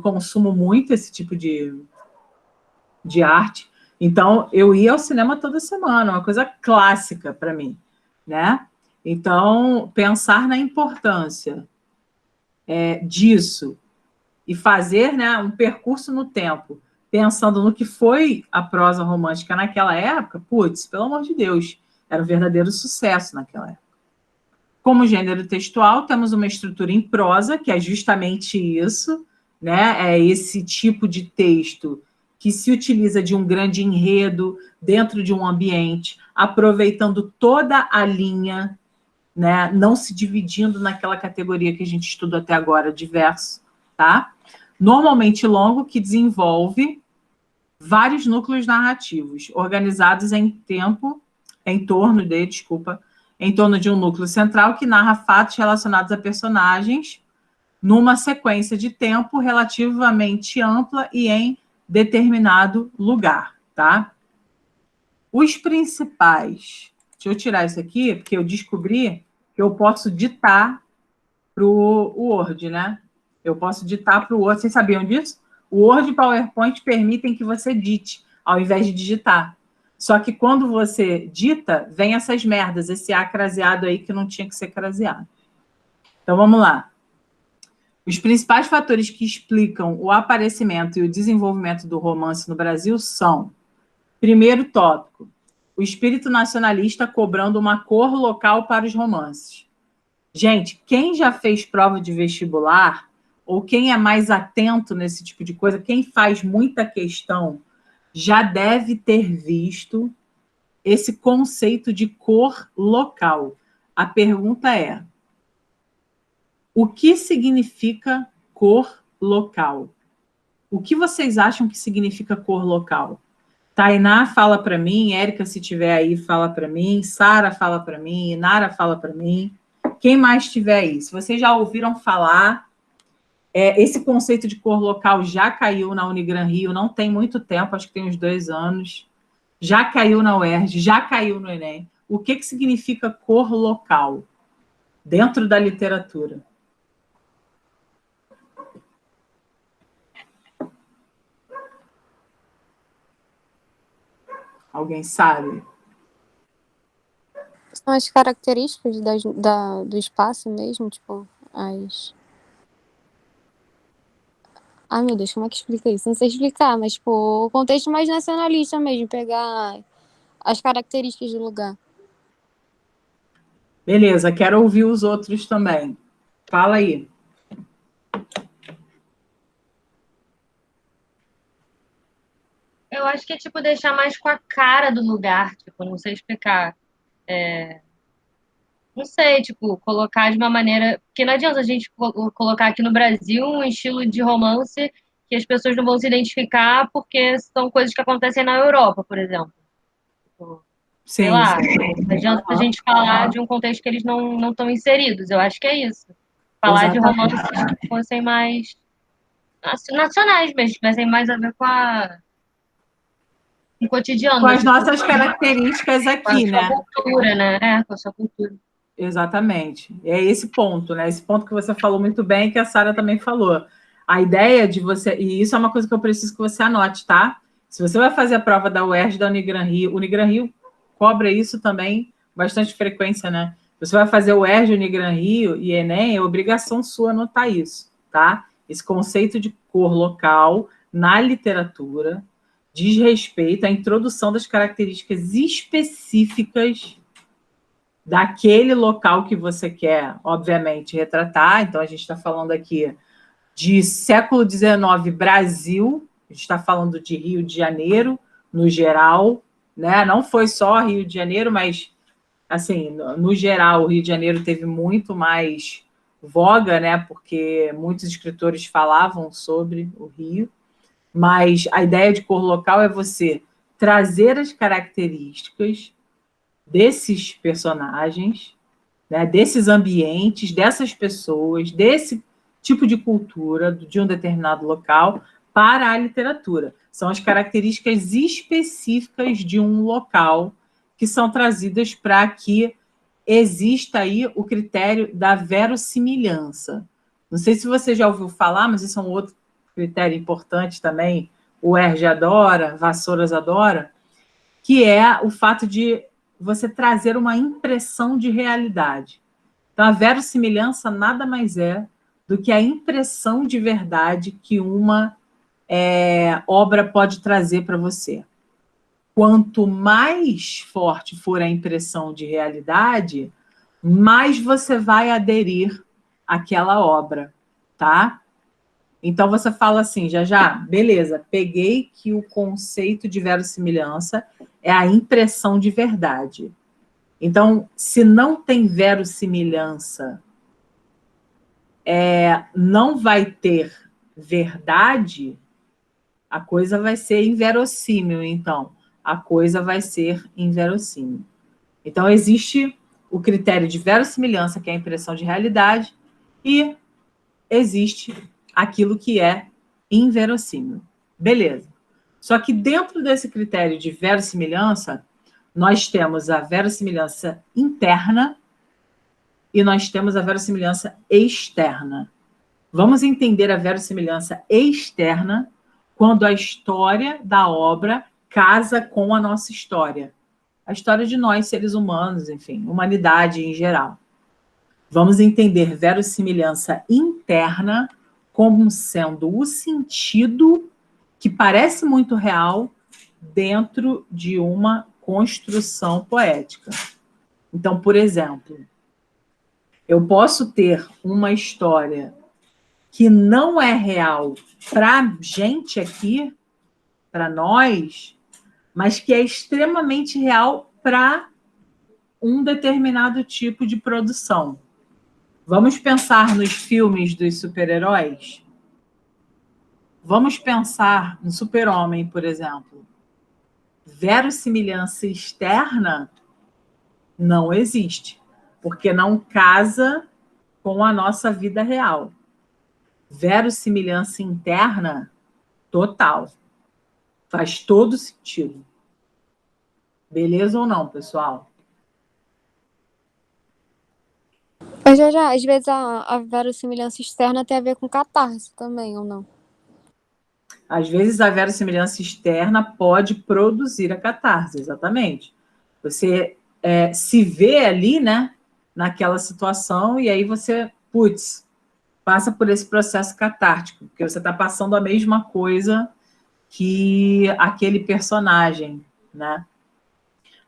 consumo muito esse tipo de arte, então eu ia ao cinema toda semana, uma coisa clássica para mim, né? Então, pensar na importância disso e fazer, né, um percurso no tempo, pensando no que foi a prosa romântica naquela época, putz, pelo amor de Deus, era um verdadeiro sucesso naquela época. Como gênero textual, temos uma estrutura em prosa, que é justamente isso, né? É esse tipo de texto que se utiliza de um grande enredo dentro de um ambiente, aproveitando toda a linha, né? Não se dividindo naquela categoria que a gente estudou até agora, de verso, tá? Normalmente longo, que desenvolve vários núcleos narrativos, organizados em torno de um núcleo central que narra fatos relacionados a personagens numa sequência de tempo relativamente ampla e em determinado lugar, tá? Os principais... Deixa eu tirar isso aqui, porque eu descobri que eu posso ditar para o Word, né? Eu posso ditar para o Word. Vocês sabiam disso? O Word e o PowerPoint permitem que você dite, ao invés de digitar. Só que quando você dita, vem essas merdas, esse A craseado aí que não tinha que ser craseado. Então, vamos lá. Os principais fatores que explicam o aparecimento e o desenvolvimento do romance no Brasil são: primeiro tópico, o espírito nacionalista cobrando uma cor local para os romances. Gente, quem já fez prova de vestibular, ou quem é mais atento nesse tipo de coisa, quem faz muita questão, já deve ter visto esse conceito de cor local. a pergunta é: o que significa cor local? O que vocês acham que significa cor local? Tainá fala para mim, Érica, se tiver aí, fala para mim, Sara fala para mim, Inara fala para mim. Quem mais tiver aí? Se vocês já ouviram falar, esse conceito de cor local já caiu na Unigran Rio, não tem muito tempo, acho que tem uns 2 anos. Já caiu na UERJ, já caiu no Enem. O que significa cor local dentro da literatura? Alguém sabe? São as características do espaço mesmo, tipo, as... Ai, meu Deus, como é que explica isso? Não sei explicar, mas, tipo, o contexto mais nacionalista mesmo, pegar as características do lugar. Beleza, quero ouvir os outros também. Fala aí. Eu acho que é, tipo, deixar mais com a cara do lugar, tipo, não sei explicar. Não sei, tipo, colocar de uma maneira... Porque não adianta a gente colocar aqui no Brasil um estilo de romance que as pessoas não vão se identificar porque são coisas que acontecem na Europa, por exemplo. Tipo, sei lá, não adianta a gente falar de um contexto que eles não estão inseridos. Eu acho que é isso. Falar de romances que fossem mais nacionais mesmo, tivessem mais a ver com o cotidiano. Com as nossas características aqui, né? Com a sua cultura, né? Com a sua cultura. Exatamente. É esse ponto, né? Esse ponto que você falou muito bem, que a Sara também falou. A ideia de você... E isso é uma coisa que eu preciso que você anote, tá? Se você vai fazer a prova da UERJ, da Unigran Rio, o Unigran Rio cobra isso também, bastante frequência, né? Você vai fazer o UERJ, Unigran Rio e Enem, é obrigação sua anotar isso, tá? Esse conceito de cor local na literatura diz respeito à introdução das características específicas daquele local que você quer, obviamente, retratar. Então, a gente está falando aqui de século XIX Brasil, a gente está falando de Rio de Janeiro, no geral, né? Não foi só Rio de Janeiro, mas, assim, no geral, o Rio de Janeiro teve muito mais voga, né? Porque muitos escritores falavam sobre o Rio. Mas a ideia de cor local é você trazer as características desses personagens, né, desses ambientes, dessas pessoas, desse tipo de cultura de um determinado local para a literatura. São as características específicas de um local que são trazidas para que exista aí o critério da verossimilhança. Não sei se você já ouviu falar, mas isso é um outro critério importante também, o UERJ adora, Vassouras adora, que é o fato de você trazer uma impressão de realidade. Então, a verossimilhança nada mais é do que a impressão de verdade que uma obra pode trazer para você. Quanto mais forte for a impressão de realidade, mais você vai aderir àquela obra, tá? Então, você fala assim, já, beleza, peguei que o conceito de verossimilhança é a impressão de verdade. Então, se não tem verossimilhança, não vai ter verdade, a coisa vai ser inverossímil, então. A coisa vai ser inverossímil. Então, existe o critério de verossimilhança, que é a impressão de realidade, e existe aquilo que é inverossímil. Beleza. Só que dentro desse critério de verossimilhança, nós temos a verossimilhança interna e nós temos a verossimilhança externa. Vamos entender a verossimilhança externa quando a história da obra casa com a nossa história. A história de nós, seres humanos, enfim, humanidade em geral. Vamos entender verossimilhança interna como sendo o sentido que parece muito real dentro de uma construção poética. Então, por exemplo, eu posso ter uma história que não é real para a gente aqui, para nós, mas que é extremamente real para um determinado tipo de produção. Vamos pensar nos filmes dos super-heróis? Vamos pensar no Super-Homem, por exemplo. Verossimilhança externa não existe, porque não casa com a nossa vida real. Verossimilhança interna, total. Faz todo sentido. Beleza ou não, pessoal? Mas já, às vezes a verossimilhança externa tem a ver com catarse também, ou não? Às vezes a verossimilhança externa pode produzir a catarse, exatamente. Você se vê ali, né, naquela situação, e aí você, putz, passa por esse processo catártico, porque você está passando a mesma coisa que aquele personagem, né?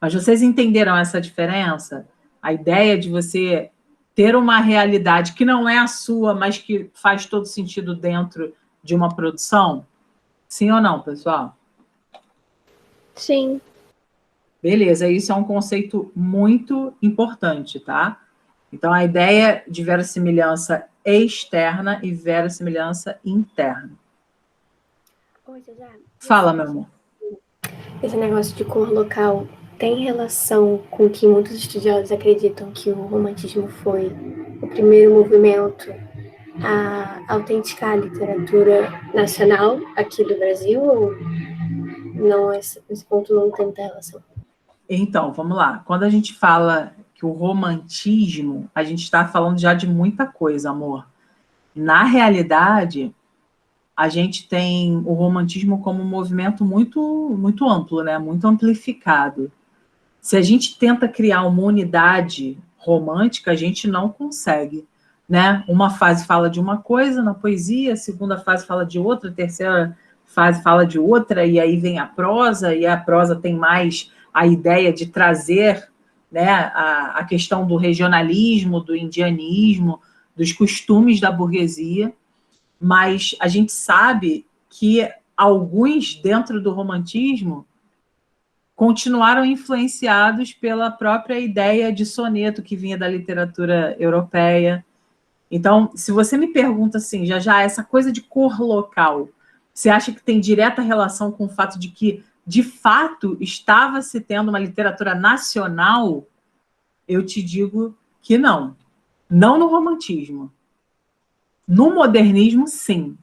Mas vocês entenderam essa diferença? A ideia de você ter uma realidade que não é a sua, mas que faz todo sentido dentro de uma produção? Sim ou não, pessoal? Sim. Beleza, isso é um conceito muito importante, tá? Então, a ideia de verossimilhança externa e verossimilhança interna. Oi, Jajá. Fala, meu amor. Esse negócio de cor local tem relação com o que muitos estudiosos acreditam que o romantismo foi o primeiro movimento a autenticar a literatura nacional aqui do Brasil, ou não, esse ponto não tem muita relação? Então, vamos lá. Quando a gente fala que o romantismo, a gente está falando já de muita coisa, amor. Na realidade, a gente tem o romantismo como um movimento muito, muito amplo, né? Muito amplificado. Se a gente tenta criar uma unidade romântica, a gente não consegue, né? Uma fase fala de uma coisa na poesia, a segunda fase fala de outra, a terceira fase fala de outra, e aí vem a prosa, e a prosa tem mais a ideia de trazer, né, a questão do regionalismo, do indianismo, dos costumes da burguesia, mas a gente sabe que alguns dentro do romantismo continuaram influenciados pela própria ideia de soneto que vinha da literatura europeia. Então, se você me pergunta assim, já essa coisa de cor local, você acha que tem direta relação com o fato de que, de fato, estava se tendo uma literatura nacional? Eu te digo que não. Não no romantismo. No modernismo, sim.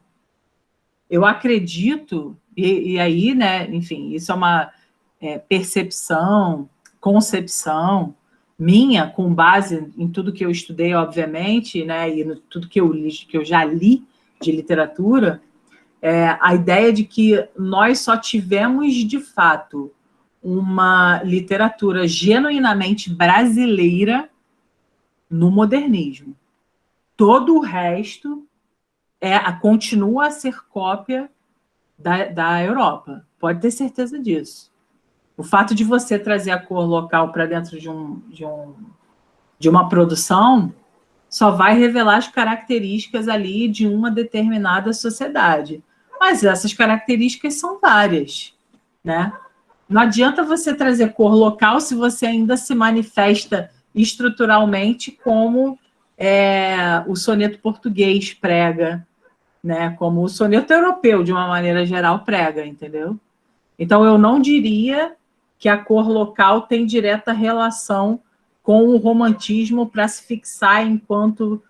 Eu acredito, e aí, né, enfim, isso é uma percepção, concepção minha, com base em tudo que eu estudei, obviamente, né, e no tudo que eu já li de literatura, a ideia de que nós só tivemos, de fato, uma literatura genuinamente brasileira no modernismo. Todo o resto continua a ser cópia da Europa. Pode ter certeza disso. O fato de você trazer a cor local para dentro de uma produção só vai revelar as características ali de uma determinada sociedade. Mas essas características são várias, né? Não adianta você trazer cor local se você ainda se manifesta estruturalmente como o soneto português prega, né? Como o soneto europeu, de uma maneira geral, prega, entendeu? Então, eu não diria que a cor local tem direta relação com o romantismo para se fixar enquanto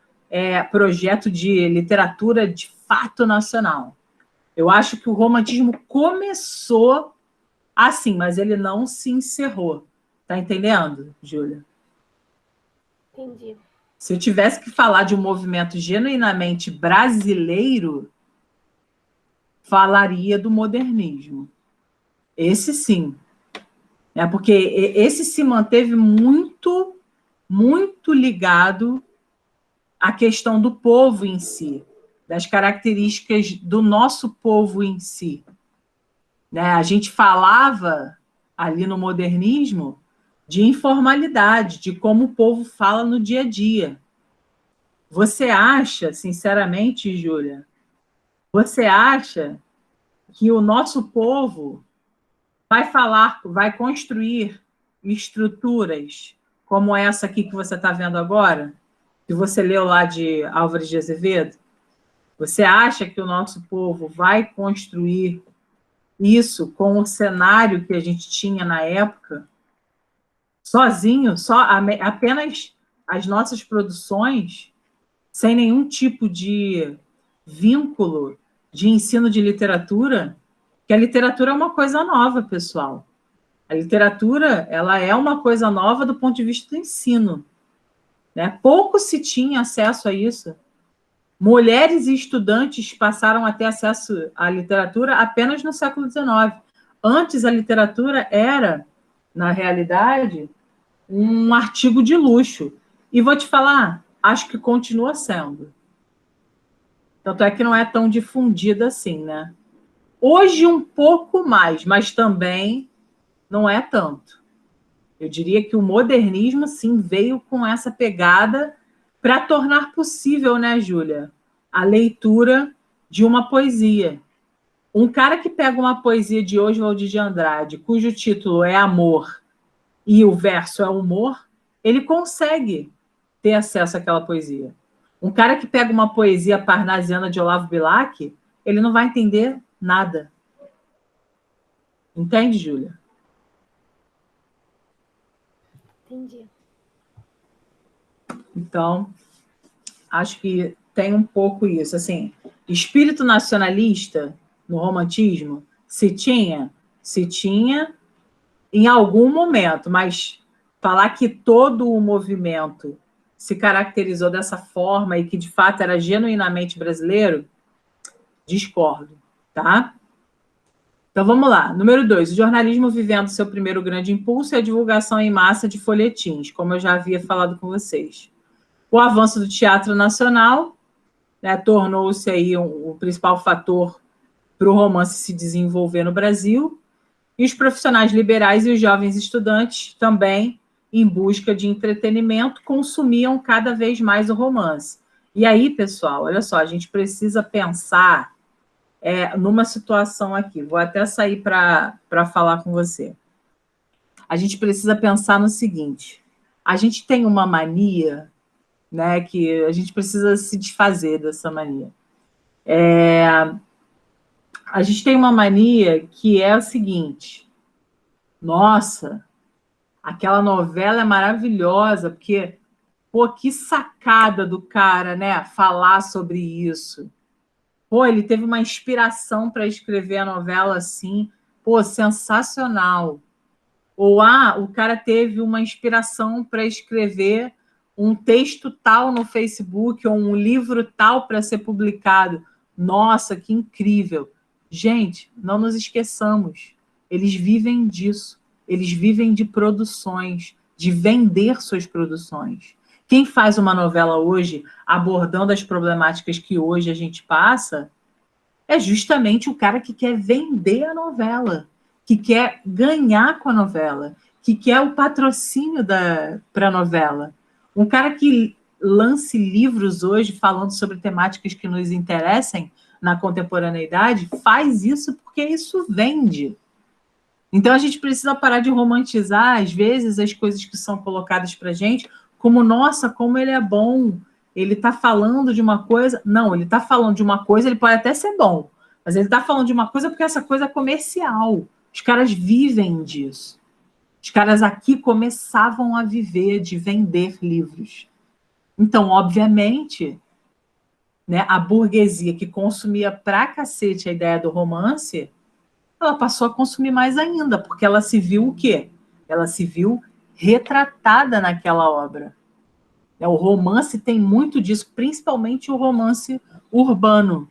projeto de literatura de fato nacional. Eu acho que o romantismo começou assim, mas ele não se encerrou. Tá entendendo, Júlia? Entendi. Se eu tivesse que falar de um movimento genuinamente brasileiro, falaria do modernismo. Esse sim. Porque esse se manteve muito, muito ligado à questão do povo em si, das características do nosso povo em si. Né? A gente falava ali no modernismo de informalidade, de como o povo fala no dia a dia. Você acha, sinceramente, Júlia, você acha que o nosso povo vai construir estruturas como essa aqui que você está vendo agora, que você leu lá de Álvares de Azevedo? Você acha que o nosso povo vai construir isso com o cenário que a gente tinha na época, sozinho, apenas as nossas produções, sem nenhum tipo de vínculo de ensino de literatura? Que a literatura é uma coisa nova, pessoal. A literatura, ela é uma coisa nova do ponto de vista do ensino, né? Pouco se tinha acesso a isso. Mulheres e estudantes passaram a ter acesso à literatura apenas no século XIX. Antes, a literatura era, na realidade, um artigo de luxo. E vou te falar, acho que continua sendo. Tanto é que não é tão difundida assim, né? Hoje, um pouco mais, mas também não é tanto. Eu diria que o modernismo, sim, veio com essa pegada para tornar possível, né, Júlia, a leitura de uma poesia. Um cara que pega uma poesia de Oswald de Andrade, cujo título é Amor e o verso é Humor, ele consegue ter acesso àquela poesia. Um cara que pega uma poesia parnasiana de Olavo Bilac, ele não vai entender nada. Entende, Júlia? Entendi. Então, acho que tem um pouco isso. Assim, espírito nacionalista no romantismo, se tinha em algum momento, mas falar que todo o movimento se caracterizou dessa forma e que, de fato, era genuinamente brasileiro, discordo, tá? Então, vamos lá. Número 2, o jornalismo vivendo seu primeiro grande impulso é a divulgação em massa de folhetins, como eu já havia falado com vocês. O avanço do teatro nacional, né, tornou-se aí o principal fator para o romance se desenvolver no Brasil, e os profissionais liberais e os jovens estudantes também, em busca de entretenimento, consumiam cada vez mais o romance. E aí, pessoal, olha só, a gente precisa pensar numa situação aqui. Vou até sair para falar com você. A gente precisa pensar no seguinte: a gente tem uma mania, né, que a gente precisa se desfazer dessa mania. A gente tem uma mania que é o seguinte: nossa, aquela novela é maravilhosa, porque, pô, que sacada do cara, né, falar sobre isso. Pô, ele teve uma inspiração para escrever a novela assim, pô, sensacional. Ou, o cara teve uma inspiração para escrever um texto tal no Facebook ou um livro tal para ser publicado. Nossa, que incrível. Gente, não nos esqueçamos. Eles vivem disso. Eles vivem de produções, de vender suas produções. Quem faz uma novela hoje, abordando as problemáticas que hoje a gente passa, é justamente o cara que quer vender a novela, que quer ganhar com a novela, que quer o patrocínio para a novela. Um cara que lance livros hoje falando sobre temáticas que nos interessem na contemporaneidade, faz isso porque isso vende. Então, a gente precisa parar de romantizar, às vezes, as coisas que são colocadas para a gente como, nossa, como ele é bom, ele está falando de uma coisa. Não, ele está falando de uma coisa, ele pode até ser bom, mas ele está falando de uma coisa porque essa coisa é comercial. Os caras vivem disso. Os caras aqui começavam a viver de vender livros. Então, obviamente, né, a burguesia que consumia pra cacete a ideia do romance, ela passou a consumir mais ainda, porque ela se viu o quê? Ela se viu retratada naquela obra. O romance tem muito disso, principalmente o romance urbano.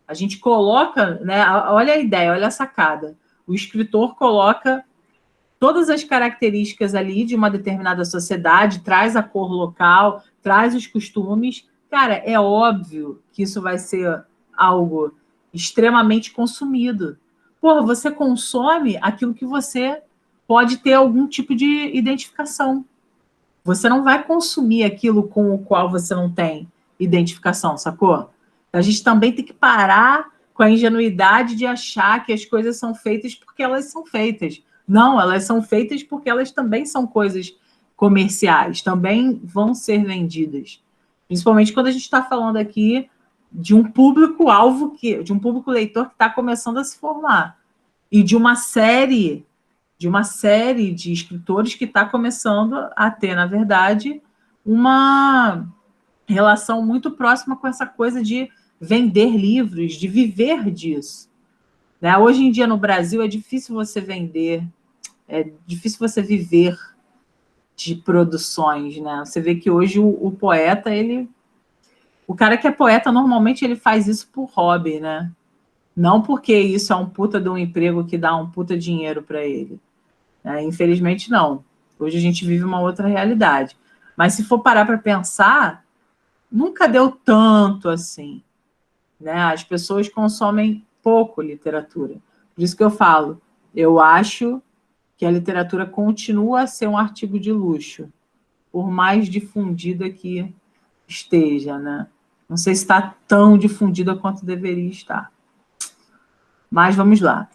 A gente coloca, né, olha a ideia, olha a sacada. O escritor coloca todas as características ali de uma determinada sociedade, traz a cor local, traz os costumes. Cara, é óbvio que isso vai ser algo extremamente consumido. Porra, você consome aquilo que você pode ter algum tipo de identificação. Você não vai consumir aquilo com o qual você não tem identificação, sacou? A gente também tem que parar com a ingenuidade de achar que as coisas são feitas porque elas são feitas. Não, elas são feitas porque elas também são coisas comerciais, também vão ser vendidas. Principalmente quando a gente está falando aqui de um público-alvo, de um público leitor que está começando a se formar. E de uma série de escritores que está começando a ter, na verdade, uma relação muito próxima com essa coisa de vender livros, de viver disso. Né? Hoje em dia, no Brasil, é difícil você vender, é difícil você viver de produções. Né? Você vê que hoje o poeta, o cara que é poeta, normalmente, ele faz isso por hobby, né? Não porque isso é um puta de um emprego que dá um puta dinheiro para ele. Infelizmente, não. Hoje a gente vive uma outra realidade. Mas se for parar para pensar, nunca deu tanto assim. Né? As pessoas consomem pouco literatura. Por isso que eu falo, eu acho que a literatura continua a ser um artigo de luxo, por mais difundida que esteja. Né? Não sei se está tão difundida quanto deveria estar. Mas vamos lá.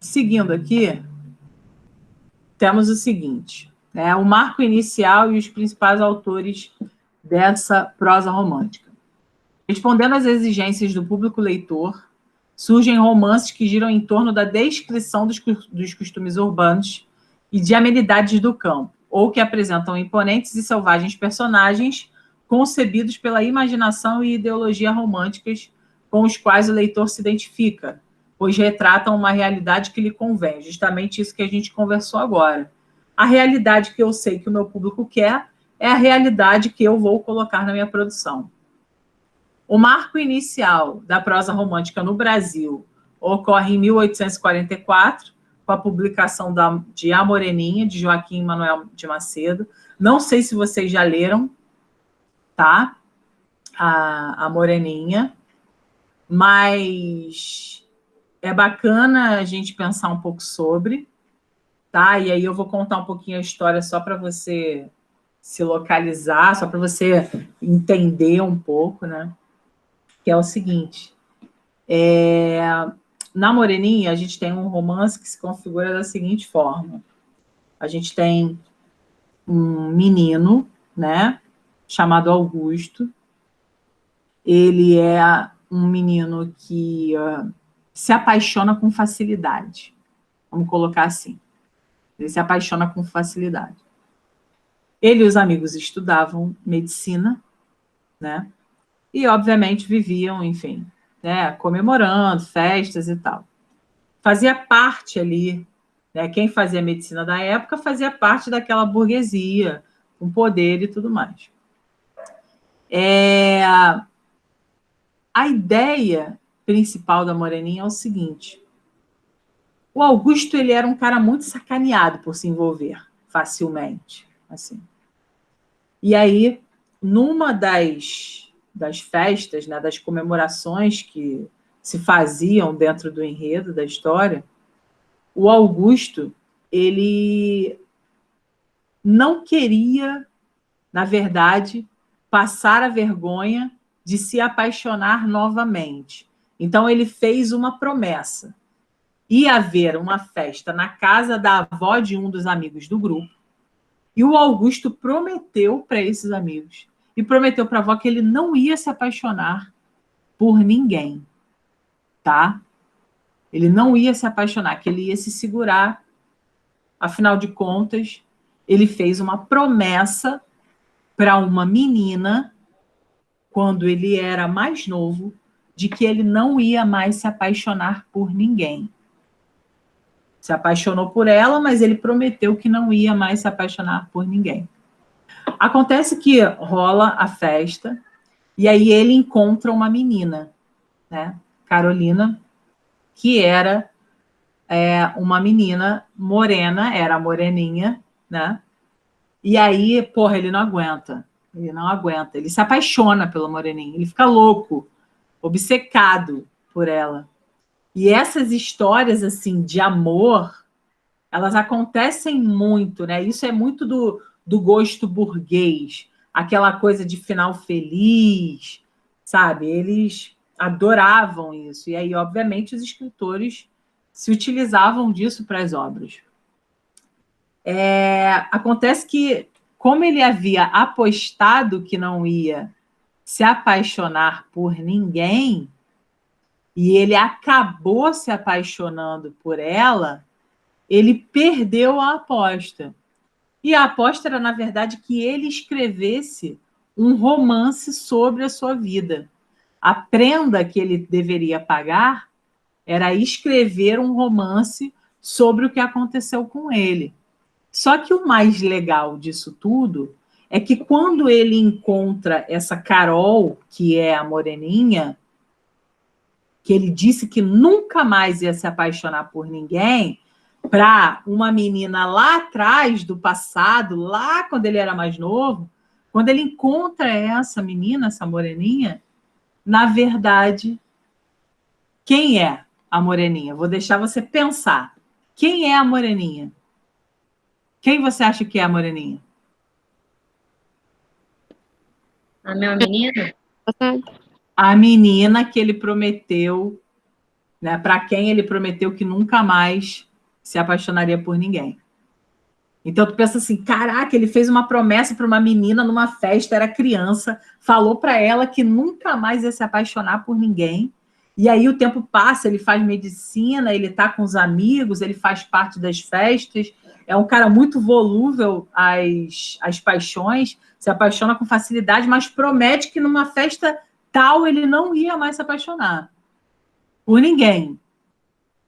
Seguindo aqui, temos o seguinte, né? O marco inicial e os principais autores dessa prosa romântica. Respondendo às exigências do público leitor, surgem romances que giram em torno da descrição dos costumes urbanos e de amenidades do campo, ou que apresentam imponentes e selvagens personagens concebidos pela imaginação e ideologia românticas com os quais o leitor se identifica, pois retratam uma realidade que lhe convém, justamente isso que a gente conversou agora. A realidade que eu sei que o meu público quer é a realidade que eu vou colocar na minha produção. O marco inicial da prosa romântica no Brasil ocorre em 1844, com a publicação de A Moreninha, de Joaquim Manuel de Macedo. Não sei se vocês já leram, tá? A Moreninha, mas é bacana a gente pensar um pouco sobre, tá? E aí eu vou contar um pouquinho a história só para você se localizar, só para você entender um pouco, né? Que é o seguinte, na Moreninha a gente tem um romance que se configura da seguinte forma. A gente tem um menino, né, chamado Augusto. Ele é um menino que se apaixona com facilidade. Vamos colocar assim. Ele se apaixona com facilidade. Ele e os amigos estudavam medicina, né? E, obviamente, viviam, enfim, né, comemorando, festas e tal. Fazia parte ali, né, quem fazia medicina da época fazia parte daquela burguesia, com poder e tudo mais. A ideia principal da Moreninha é o seguinte: o Augusto, ele era um cara muito sacaneado por se envolver facilmente, assim. E aí, numa das festas, né, das comemorações que se faziam dentro do enredo da história, o Augusto, ele não queria, na verdade, passar a vergonha de se apaixonar novamente. Então, ele fez uma promessa. Ia haver uma festa na casa da avó de um dos amigos do grupo, e o Augusto prometeu para esses amigos, e prometeu para a avó que ele não ia se apaixonar por ninguém, tá? Ele não ia se apaixonar, que ele ia se segurar. Afinal de contas, ele fez uma promessa para uma menina, quando ele era mais novo, de que ele não ia mais se apaixonar por ninguém. Se apaixonou por ela, mas ele prometeu que não ia mais se apaixonar por ninguém. Acontece que rola a festa, e aí ele encontra uma menina, né? Carolina, que era uma menina morena, era a Moreninha, né? E aí, porra, ele não aguenta. Ele se apaixona pela Moreninha, ele fica louco, obcecado por ela. E essas histórias, assim, de amor, elas acontecem muito, né? Isso é muito do gosto burguês, aquela coisa de final feliz, sabe? Eles adoravam isso. E aí, obviamente, os escritores se utilizavam disso para as obras. Acontece que, como ele havia apostado que não ia se apaixonar por ninguém, e ele acabou se apaixonando por ela, ele perdeu a aposta. E a aposta era, na verdade, que ele escrevesse um romance sobre a sua vida. A prenda que ele deveria pagar era escrever um romance sobre o que aconteceu com ele. Só que o mais legal disso tudo é que quando ele encontra essa Carol, que é a moreninha, que ele disse que nunca mais ia se apaixonar por ninguém, para uma menina lá atrás do passado, lá quando ele era mais novo, quando ele encontra essa menina, essa moreninha, na verdade, quem é a moreninha? Vou deixar você pensar. Quem é a moreninha? Quem você acha que é a moreninha? A minha menina? A menina que ele prometeu, né, para quem ele prometeu que nunca mais se apaixonaria por ninguém. Então tu pensa assim, caraca, ele fez uma promessa para uma menina numa festa, era criança, falou para ela que nunca mais ia se apaixonar por ninguém. E aí o tempo passa, ele faz medicina, ele está com os amigos, ele faz parte das festas, é um cara muito volúvel às paixões, se apaixona com facilidade, mas promete que numa festa tal ele não ia mais se apaixonar por ninguém.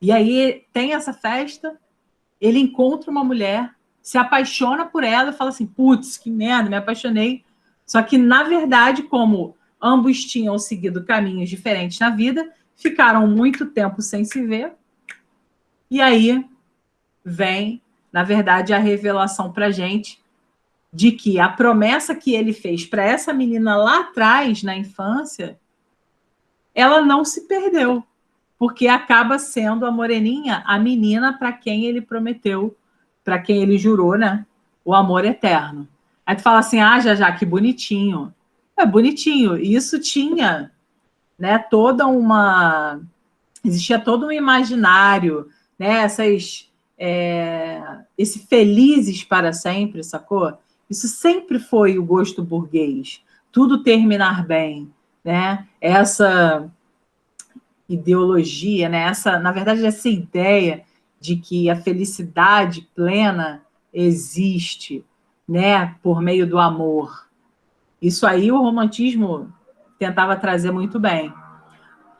E aí tem essa festa, ele encontra uma mulher, se apaixona por ela e fala assim, putz, que merda, me apaixonei. Só que, na verdade, como ambos tinham seguido caminhos diferentes na vida, ficaram muito tempo sem se ver. E aí vem, na verdade, a revelação para a gente de que a promessa que ele fez para essa menina lá atrás, na infância, ela não se perdeu, porque acaba sendo a moreninha, a menina para quem ele prometeu, para quem ele jurou, né, o amor eterno. Aí tu fala assim, já, que bonitinho. É bonitinho. Isso tinha, né, existia todo um imaginário, né, esse felizes para sempre, sacou? Isso sempre foi o gosto burguês. Tudo terminar bem, né? Essa ideologia, né? Na verdade, essa ideia de que a felicidade plena existe, né, por meio do amor. Isso aí o romantismo tentava trazer muito bem.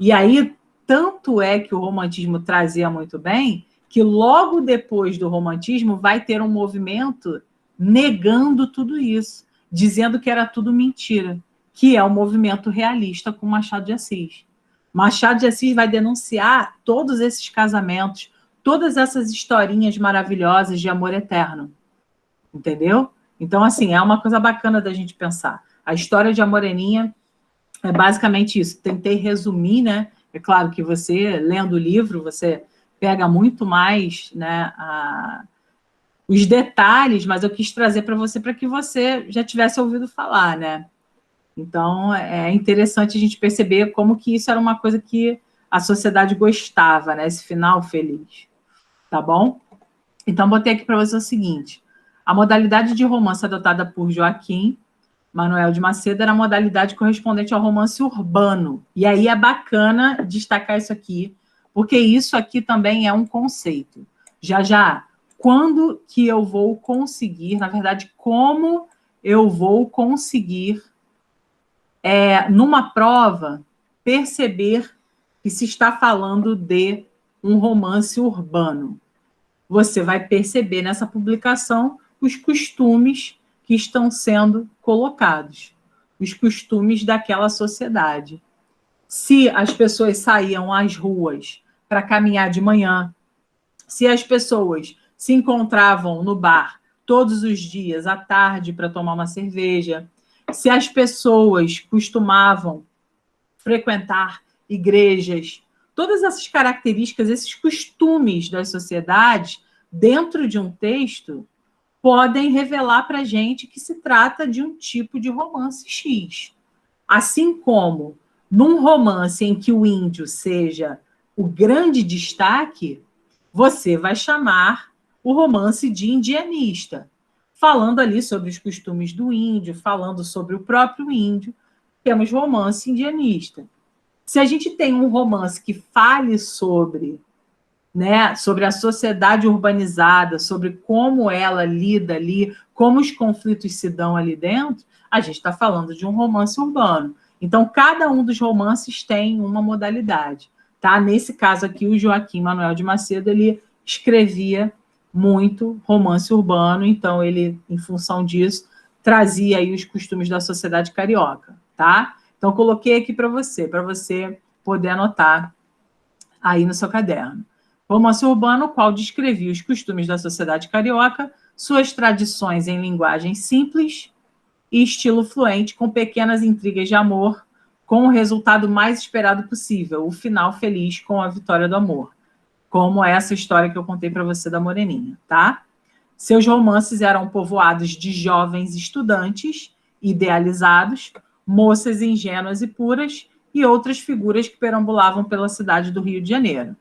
E aí, tanto é que o romantismo trazia muito bem, que logo depois do romantismo vai ter um movimento negando tudo isso, dizendo que era tudo mentira, que é o movimento realista com Machado de Assis. Machado de Assis vai denunciar todos esses casamentos, todas essas historinhas maravilhosas de amor eterno. Entendeu? Então, assim, é uma coisa bacana da gente pensar. A história de A Moreninha é basicamente isso. Tentei resumir, né? É claro que você, lendo o livro, você pega muito mais, né, os detalhes, mas eu quis trazer para que você já tivesse ouvido falar, né? Então, é interessante a gente perceber como que isso era uma coisa que a sociedade gostava, né? Esse final feliz. Tá bom? Então, botei aqui para você o seguinte. A modalidade de romance adotada por Joaquim Manuel de Macedo era a modalidade correspondente ao romance urbano. E aí é bacana destacar isso aqui, porque isso aqui também é um conceito. Já, quando que eu vou conseguir, na verdade, como eu vou conseguir, numa prova, perceber que se está falando de um romance urbano? Você vai perceber nessa publicação os costumes que estão sendo colocados, os costumes daquela sociedade. Se as pessoas saíam às ruas para caminhar de manhã, se as pessoas se encontravam no bar todos os dias à tarde para tomar uma cerveja, se as pessoas costumavam frequentar igrejas, todas essas características, esses costumes das sociedades, dentro de um texto, podem revelar para a gente que se trata de um tipo de romance X. Assim como num romance em que o índio seja o grande destaque, você vai chamar o romance de indianista, falando ali sobre os costumes do índio, falando sobre o próprio índio. Temos romance indianista. Se a gente tem um romance que fale sobre, né, sobre a sociedade urbanizada, sobre como ela lida ali, como os conflitos se dão ali dentro, a gente está falando de um romance urbano. Então, cada um dos romances tem uma modalidade. Tá? Nesse caso aqui, o Joaquim Manuel de Macedo, ele escrevia muito romance urbano, então ele, em função disso, trazia aí os costumes da sociedade carioca. Tá? Então, coloquei aqui para você poder anotar aí no seu caderno. Romance urbano, o qual descrevia os costumes da sociedade carioca, suas tradições em linguagem simples e estilo fluente, com pequenas intrigas de amor, com o resultado mais esperado possível, o final feliz com a vitória do amor. Como essa história que eu contei para você da Moreninha, tá? Seus romances eram povoados de jovens estudantes, idealizados, moças ingênuas e puras, e outras figuras que perambulavam pela cidade do Rio de Janeiro.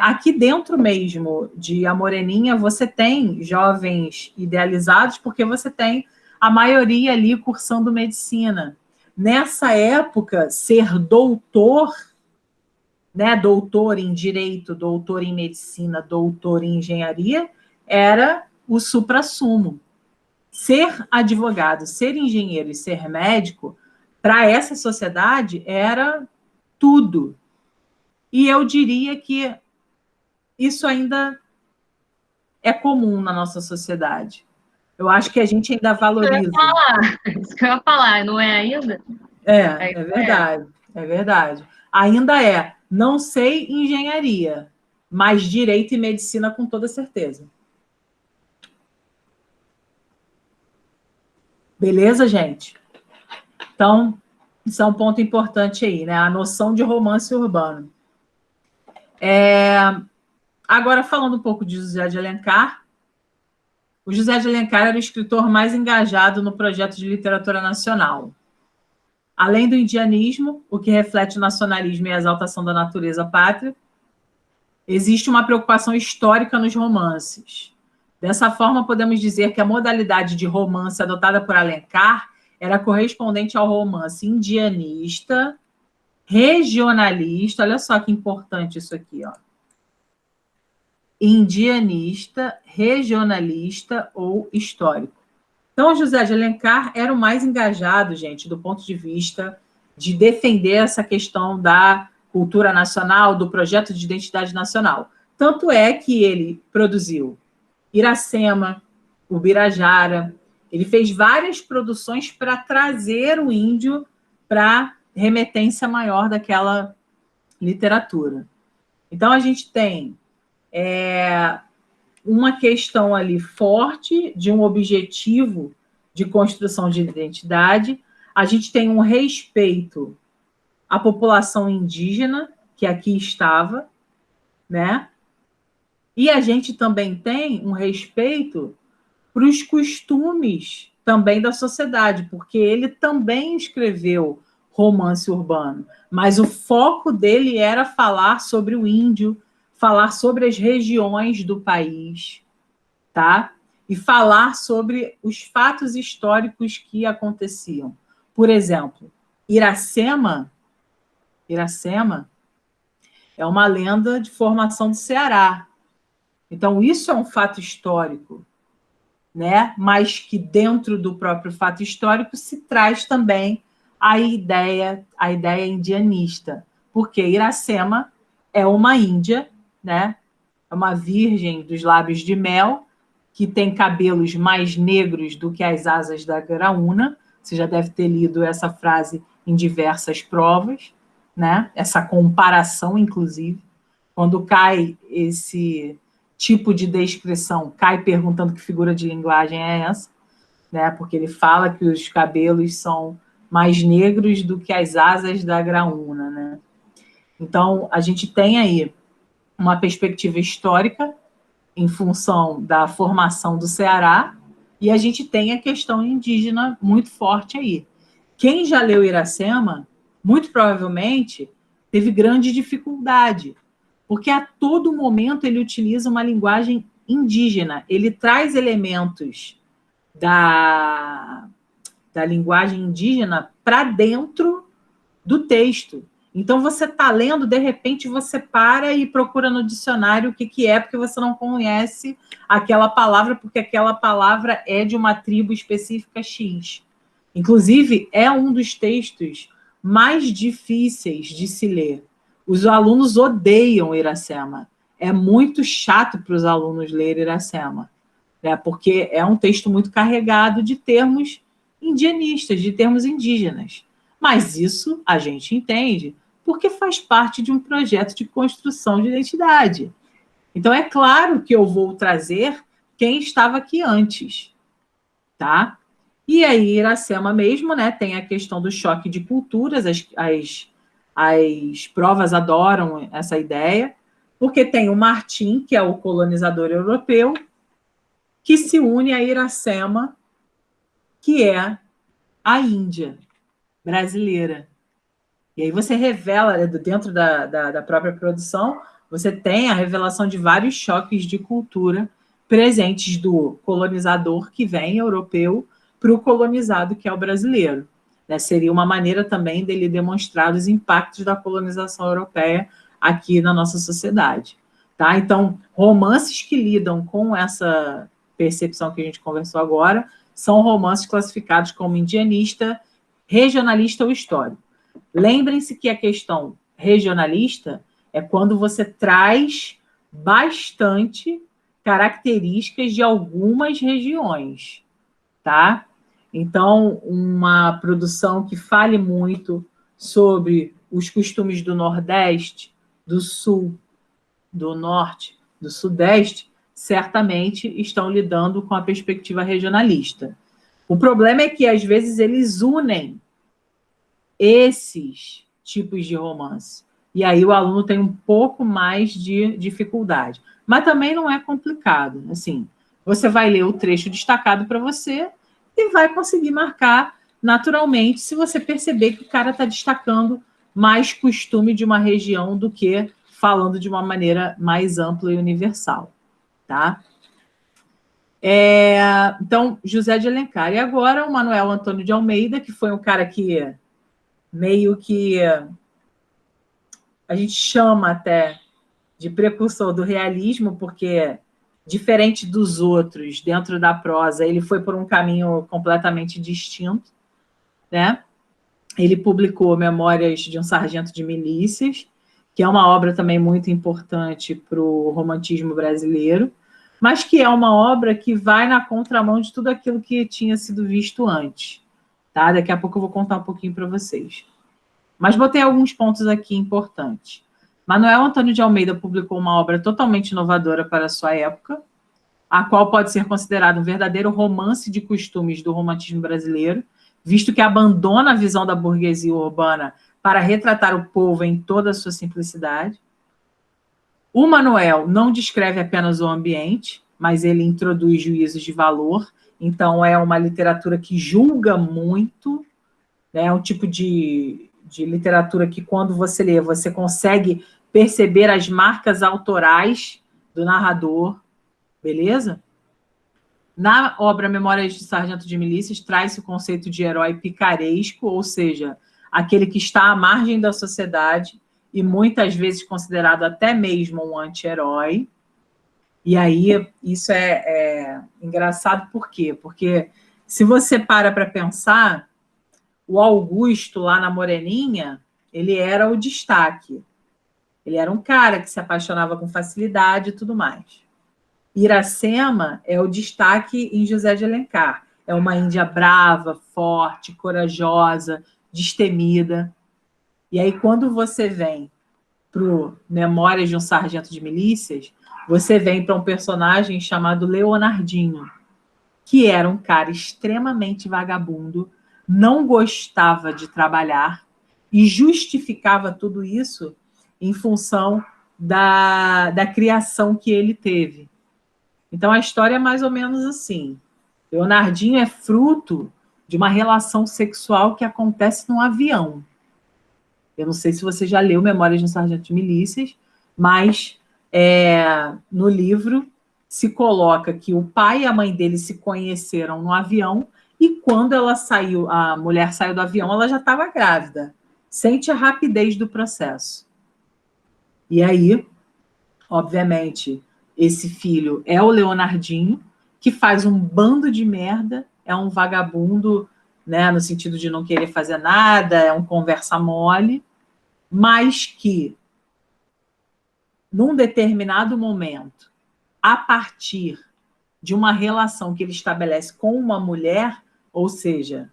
Aqui dentro mesmo de A Moreninha, você tem jovens idealizados, porque você tem a maioria ali cursando medicina. Nessa época, ser doutor, né, doutor em direito, doutor em medicina, doutor em engenharia, era o suprassumo. Ser advogado, ser engenheiro e ser médico, para essa sociedade, era tudo. E eu diria que isso ainda é comum na nossa sociedade. Eu acho que a gente ainda valoriza. Isso que eu ia falar, não é ainda? É verdade, é verdade. Ainda é. Não sei engenharia, mas direito e medicina com toda certeza. Beleza, gente? Então, isso é um ponto importante aí, né? A noção de romance urbano. Agora, falando um pouco de José de Alencar, o José de Alencar era o escritor mais engajado no projeto de literatura nacional. Além do indianismo, o que reflete o nacionalismo e a exaltação da natureza pátria, existe uma preocupação histórica nos romances. Dessa forma, podemos dizer que a modalidade de romance adotada por Alencar era correspondente ao romance indianista, regionalista, olha só que importante isso aqui, ó. Indianista, regionalista ou histórico. Então, José de Alencar era o mais engajado, gente, do ponto de vista de defender essa questão da cultura nacional, do projeto de identidade nacional. Tanto é que ele produziu Iracema, Ubirajara, ele fez várias produções para trazer o índio para a remetência maior daquela literatura. Então, a gente tem uma questão ali forte de um objetivo de construção de identidade. A gente tem um respeito à população indígena, que aqui estava, né? E a gente também tem um respeito para os costumes também da sociedade, porque ele também escreveu romance urbano, mas o foco dele era falar sobre o índio, falar sobre as regiões do país, tá? E falar sobre os fatos históricos que aconteciam. Por exemplo, Iracema é uma lenda de formação do Ceará. Então, isso é um fato histórico, né? Mas que dentro do próprio fato histórico se traz também a ideia indianista, porque Iracema é uma índia, né? É uma virgem dos lábios de mel, que tem cabelos mais negros do que as asas da graúna. Você já deve ter lido essa frase em diversas provas, né? Essa comparação, inclusive. Quando cai esse tipo de descrição, cai perguntando que figura de linguagem é essa, né? Porque ele fala que os cabelos são mais negros do que as asas da graúna, né? Então, a gente tem aí uma perspectiva histórica em função da formação do Ceará, e a gente tem a questão indígena muito forte aí. Quem já leu Iracema, muito provavelmente, teve grande dificuldade, porque a todo momento ele utiliza uma linguagem indígena. Ele traz elementos da linguagem indígena para dentro do texto. Então, você está lendo, de repente, você para e procura no dicionário o que é, porque você não conhece aquela palavra, porque aquela palavra é de uma tribo específica X. Inclusive, é um dos textos mais difíceis de se ler. Os alunos odeiam Iracema. É muito chato para os alunos ler Iracema, né? Porque é um texto muito carregado de termos indianistas, de termos indígenas. Mas isso a gente entende, porque faz parte de um projeto de construção de identidade. Então, é claro que eu vou trazer quem estava aqui antes, tá? E aí, Iracema mesmo, né, tem a questão do choque de culturas, as provas adoram essa ideia, porque tem o Martim, que é o colonizador europeu, que se une a Iracema, que é a Índia brasileira. E aí você revela, dentro da própria produção, você tem a revelação de vários choques de cultura presentes do colonizador, que vem europeu, para o colonizado, que é o brasileiro. Né? Seria uma maneira também dele demonstrar os impactos da colonização europeia aqui na nossa sociedade. Tá? Então, romances que lidam com essa percepção que a gente conversou agora são romances classificados como indianista, regionalista ou histórico. Lembrem-se que a questão regionalista é quando você traz bastante características de algumas regiões, tá? Então, uma produção que fale muito sobre os costumes do Nordeste, do Sul, do Norte, do Sudeste, certamente estão lidando com a perspectiva regionalista. O problema é que, às vezes, eles unem esses tipos de romance. E aí o aluno tem um pouco mais de dificuldade. Mas também não é complicado. Assim, você vai ler o trecho destacado para você e vai conseguir marcar naturalmente se você perceber que o cara está destacando mais costume de uma região do que falando de uma maneira mais ampla e universal. Tá? Então, José de Alencar. E agora o Manuel Antônio de Almeida, que foi um cara que meio que a gente chama até de precursor do realismo, porque, diferente dos outros, dentro da prosa, ele foi por um caminho completamente distinto, né? Ele publicou Memórias de um Sargento de Milícias, que é uma obra também muito importante para o romantismo brasileiro, mas que é uma obra que vai na contramão de tudo aquilo que tinha sido visto antes. Tá? Daqui a pouco eu vou contar um pouquinho para vocês. Mas botei alguns pontos aqui importantes. Manuel Antônio de Almeida publicou uma obra totalmente inovadora para a sua época, a qual pode ser considerado um verdadeiro romance de costumes do romantismo brasileiro, visto que abandona a visão da burguesia urbana para retratar o povo em toda a sua simplicidade. O Manuel não descreve apenas o ambiente, mas ele introduz juízos de valor. Então, é uma literatura que julga muito, né? É um tipo de literatura que, quando você lê, você consegue perceber as marcas autorais do narrador, beleza? Na obra Memórias de Sargento de Milícias, traz-se o conceito de herói picaresco, ou seja, aquele que está à margem da sociedade e muitas vezes considerado até mesmo um anti-herói. E aí, isso é engraçado, por quê? Porque se você para pensar, o Augusto, lá na Moreninha, ele era o destaque. Ele era um cara que se apaixonava com facilidade e tudo mais. Iracema é o destaque em José de Alencar. É uma índia brava, forte, corajosa, destemida. E aí, quando você vem para o Memórias de um Sargento de Milícias, você vem para um personagem chamado Leonardinho, que era um cara extremamente vagabundo, não gostava de trabalhar e justificava tudo isso em função da criação que ele teve. Então, a história é mais ou menos assim. Leonardinho é fruto de uma relação sexual que acontece num avião. Eu não sei se você já leu Memórias de um Sargento de Milícias, mas no livro se coloca que o pai e a mãe dele se conheceram no avião e quando ela saiu, a mulher saiu do avião, ela já estava grávida. Sente a rapidez do processo. E aí, obviamente, esse filho é o Leonardinho, que faz um bando de merda, é um vagabundo, né, no sentido de não querer fazer nada, é um conversa mole, mas que, num determinado momento, a partir de uma relação que ele estabelece com uma mulher, ou seja,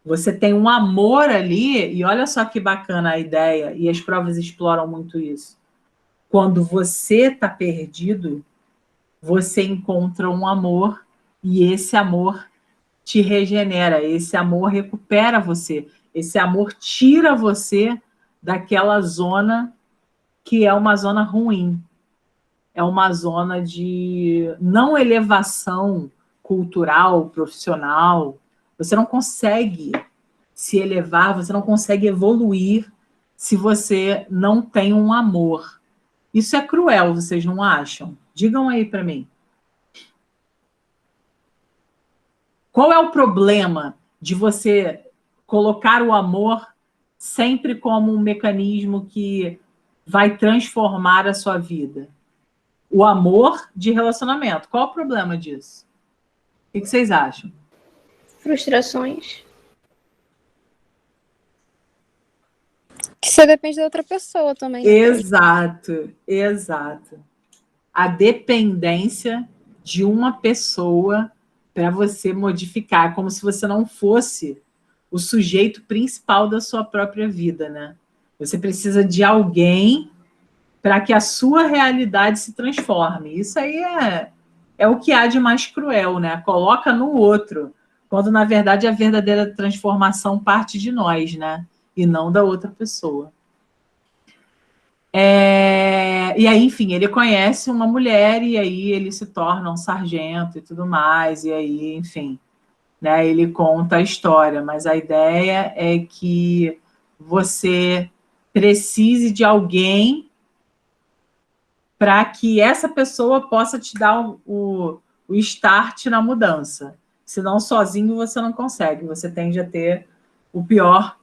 você tem um amor ali, e olha só que bacana a ideia, e as provas exploram muito isso. Quando você está perdido, você encontra um amor, e esse amor te regenera, esse amor recupera você, esse amor tira você daquela zona que é uma zona ruim, é uma zona de não elevação cultural, profissional. Você não consegue se elevar, você não consegue evoluir se você não tem um amor. Isso é cruel, vocês não acham? Digam aí para mim. Qual é o problema de você colocar o amor sempre como um mecanismo que vai transformar a sua vida? O amor de relacionamento. Qual o problema disso? O que vocês acham? Frustrações. Que você depende da outra pessoa também. Exato, exato. A dependência de uma pessoa para você modificar, como se você não fosse o sujeito principal da sua própria vida, né? Você precisa de alguém para que a sua realidade se transforme. Isso aí é o que há de mais cruel, né? Coloca no outro, quando, na verdade, a verdadeira transformação parte de nós, né? E não da outra pessoa. E aí, enfim, ele conhece uma mulher e aí ele se torna um sargento e tudo mais, e aí, enfim, né, ele conta a história, mas a ideia é que você precise de alguém para que essa pessoa possa te dar o start na mudança. Senão, sozinho, você não consegue. Você tende a ter o pior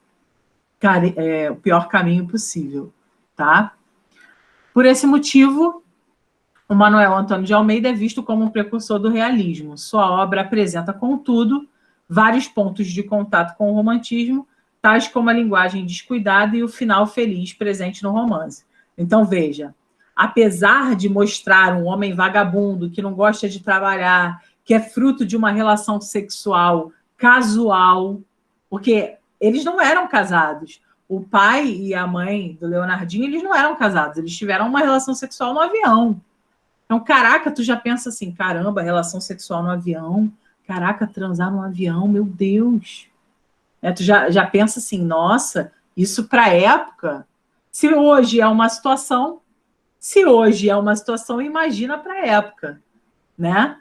caminho possível, tá? Por esse motivo, o Manuel Antônio de Almeida é visto como um precursor do realismo. Sua obra apresenta, contudo, vários pontos de contato com o romantismo, tais como a linguagem descuidada e o final feliz presente no romance. Então, veja, apesar de mostrar um homem vagabundo que não gosta de trabalhar, que é fruto de uma relação sexual casual, porque eles não eram casados. O pai e a mãe do Leonardinho, eles não eram casados, eles tiveram uma relação sexual no avião. Então, caraca, tu já pensa assim, caramba, relação sexual no avião, caraca, transar no avião, meu Deus. Tu já pensa assim, nossa, isso para a época, se hoje é uma situação, imagina para a época, né?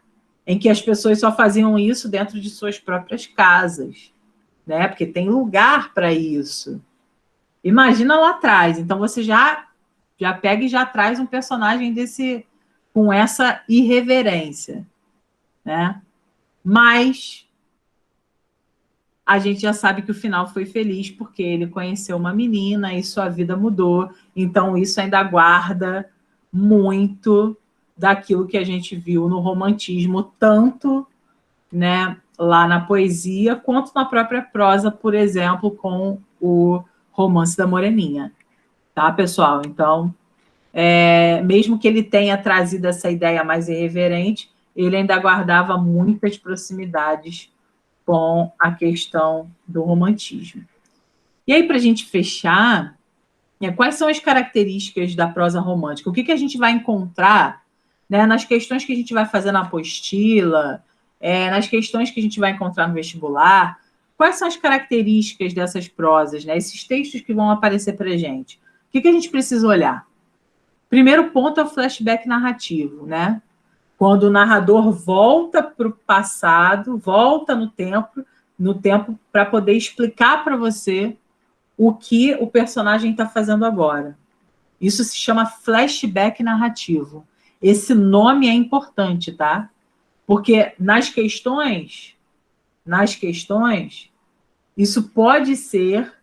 Em que as pessoas só faziam isso dentro de suas próprias casas, né? Porque tem lugar para isso. Imagina lá atrás. Então, você já pega e já traz um personagem com essa irreverência, né? Mas a gente já sabe que o final foi feliz, porque ele conheceu uma menina e sua vida mudou. Então, isso ainda guarda muito daquilo que a gente viu no romantismo, tanto, né, lá na poesia, quanto na própria prosa, por exemplo, com o Romance da Moreninha. Tá, pessoal? Então, mesmo que ele tenha trazido essa ideia mais irreverente, ele ainda guardava muitas proximidades com a questão do romantismo. E aí, para a gente fechar, quais são as características da prosa romântica? O que a gente vai encontrar, né, nas questões que a gente vai fazer na apostila, nas questões que a gente vai encontrar no vestibular? Quais são as características dessas prosas, né? Esses textos que vão aparecer para a gente? O que a gente precisa olhar? Primeiro ponto é o flashback narrativo, né? Quando o narrador volta para o passado, volta no tempo para poder explicar para você o que o personagem está fazendo agora. Isso se chama flashback narrativo. Esse nome é importante, tá? Porque nas questões, isso pode ser,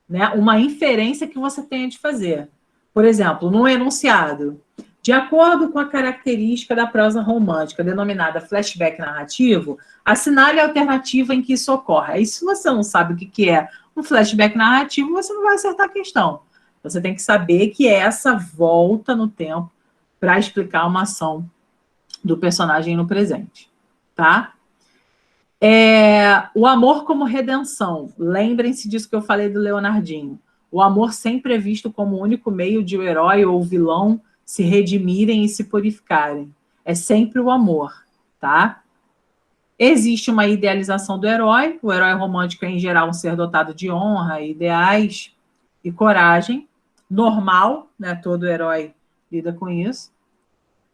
né, uma inferência que você tenha de fazer. Por exemplo, no enunciado, de acordo com a característica da prosa romântica, denominada flashback narrativo, assinale a alternativa em que isso ocorre. Aí, se você não sabe o que é um flashback narrativo, você não vai acertar a questão. Você tem que saber que é essa volta no tempo para explicar uma ação do personagem no presente, tá? O amor como redenção. Lembrem-se disso que eu falei do Leonardinho. O amor sempre é visto como o único meio de o herói ou o vilão se redimirem e se purificarem. É sempre o amor, tá? Existe uma idealização do herói. O herói romântico é, em geral, um ser dotado de honra, ideais e coragem. Normal, né? Todo herói lida com isso.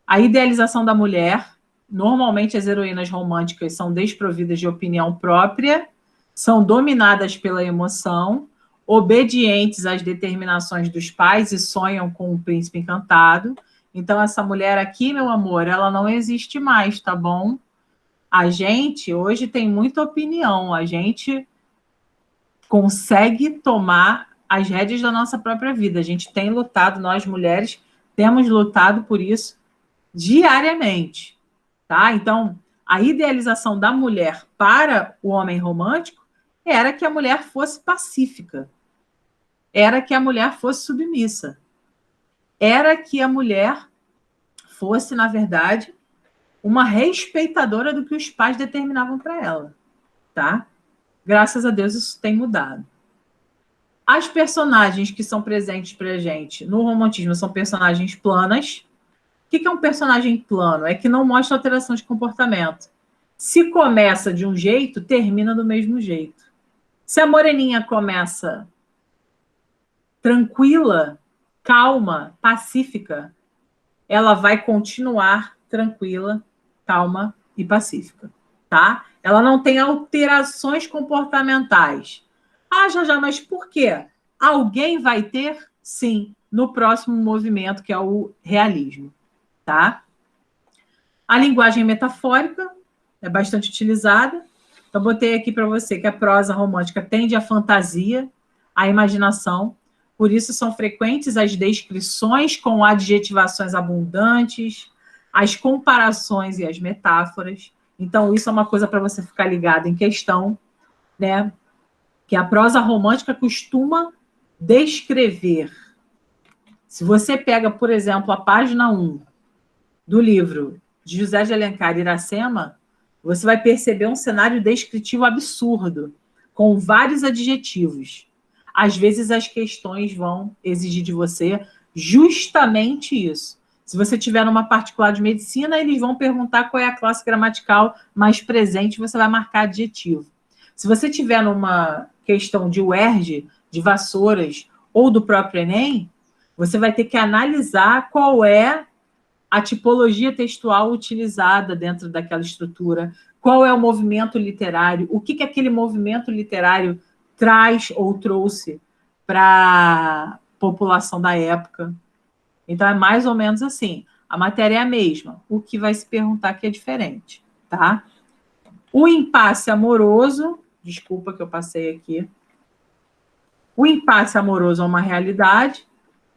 A idealização da mulher. Normalmente, as heroínas românticas são desprovidas de opinião própria, são dominadas pela emoção, obedientes às determinações dos pais e sonham com um príncipe encantado. Então, essa mulher aqui, meu amor, ela não existe mais, tá bom? A gente, hoje, tem muita opinião. A gente consegue tomar as rédeas da nossa própria vida. A gente tem lutado, nós mulheres, temos lutado por isso diariamente. Tá? Então, a idealização da mulher para o homem romântico era que a mulher fosse pacífica, era que a mulher fosse submissa, era que a mulher fosse, na verdade, uma respeitadora do que os pais determinavam para ela. Tá? Graças a Deus isso tem mudado. As personagens que são presentes para a gente no romantismo são personagens planas. O que é um personagem plano? É que não mostra alteração de comportamento. Se começa de um jeito, termina do mesmo jeito. Se a moreninha começa tranquila, calma, pacífica, ela vai continuar tranquila, calma e pacífica, tá? Ela não tem alterações comportamentais. Ah, já, mas por quê? Alguém vai ter, sim, no próximo movimento, que é o realismo. Tá? A linguagem metafórica é bastante utilizada. Então, botei aqui para você que a prosa romântica tende à fantasia, à imaginação. Por isso, são frequentes as descrições com adjetivações abundantes, as comparações e as metáforas. Então, isso é uma coisa para você ficar ligado em questão, né? Que a prosa romântica costuma descrever. Se você pega, por exemplo, a página 1 do livro de José de Alencar, Iracema, você vai perceber um cenário descritivo absurdo, com vários adjetivos. Às vezes, as questões vão exigir de você justamente isso. Se você tiver numa particular de medicina, eles vão perguntar qual é a classe gramatical mais presente, você vai marcar adjetivo. Se você tiver numa questão de UERJ, de Vassouras, ou do próprio Enem, você vai ter que analisar qual é a tipologia textual utilizada dentro daquela estrutura, qual é o movimento literário, o que aquele movimento literário traz ou trouxe para a população da época. Então, é mais ou menos assim. A matéria é a mesma, o que vai se perguntar que é diferente, tá? O impasse amoroso, desculpa que eu passei aqui. O impasse amoroso é uma realidade,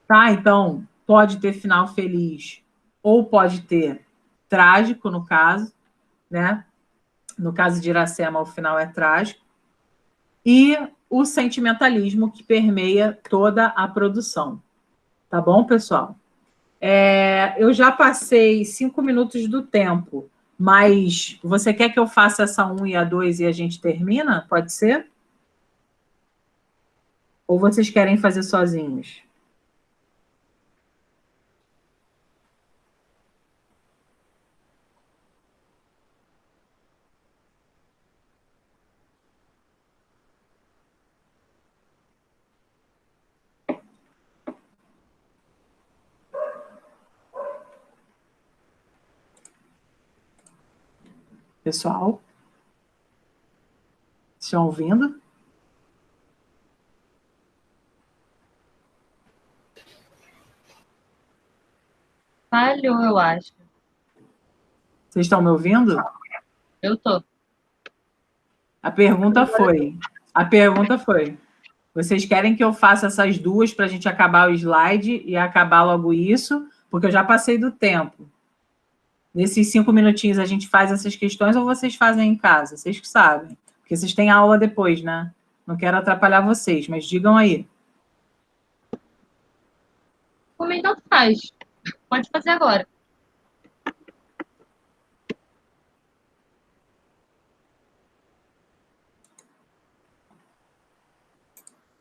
tá? Então, pode ter final feliz ou pode ter trágico, no caso, né? No caso de Iracema, o final é trágico. E o sentimentalismo que permeia toda a produção. Tá bom, pessoal? Eu já passei 5 minutos do tempo, mas você quer que eu faça essa 1 e a 2 e a gente termina? Pode ser? Ou vocês querem fazer sozinhos? Pessoal? Estão ouvindo? falhou, eu acho. Vocês estão me ouvindo? Eu tô. A pergunta foi, vocês querem que eu faça essas duas para a gente acabar o slide e acabar logo isso? Porque eu já passei do tempo. Nesses 5 minutinhos a gente faz essas questões ou vocês fazem em casa? Vocês que sabem. Porque vocês têm aula depois, né? Não quero atrapalhar vocês, mas digam aí. Como então faz? Pode fazer agora.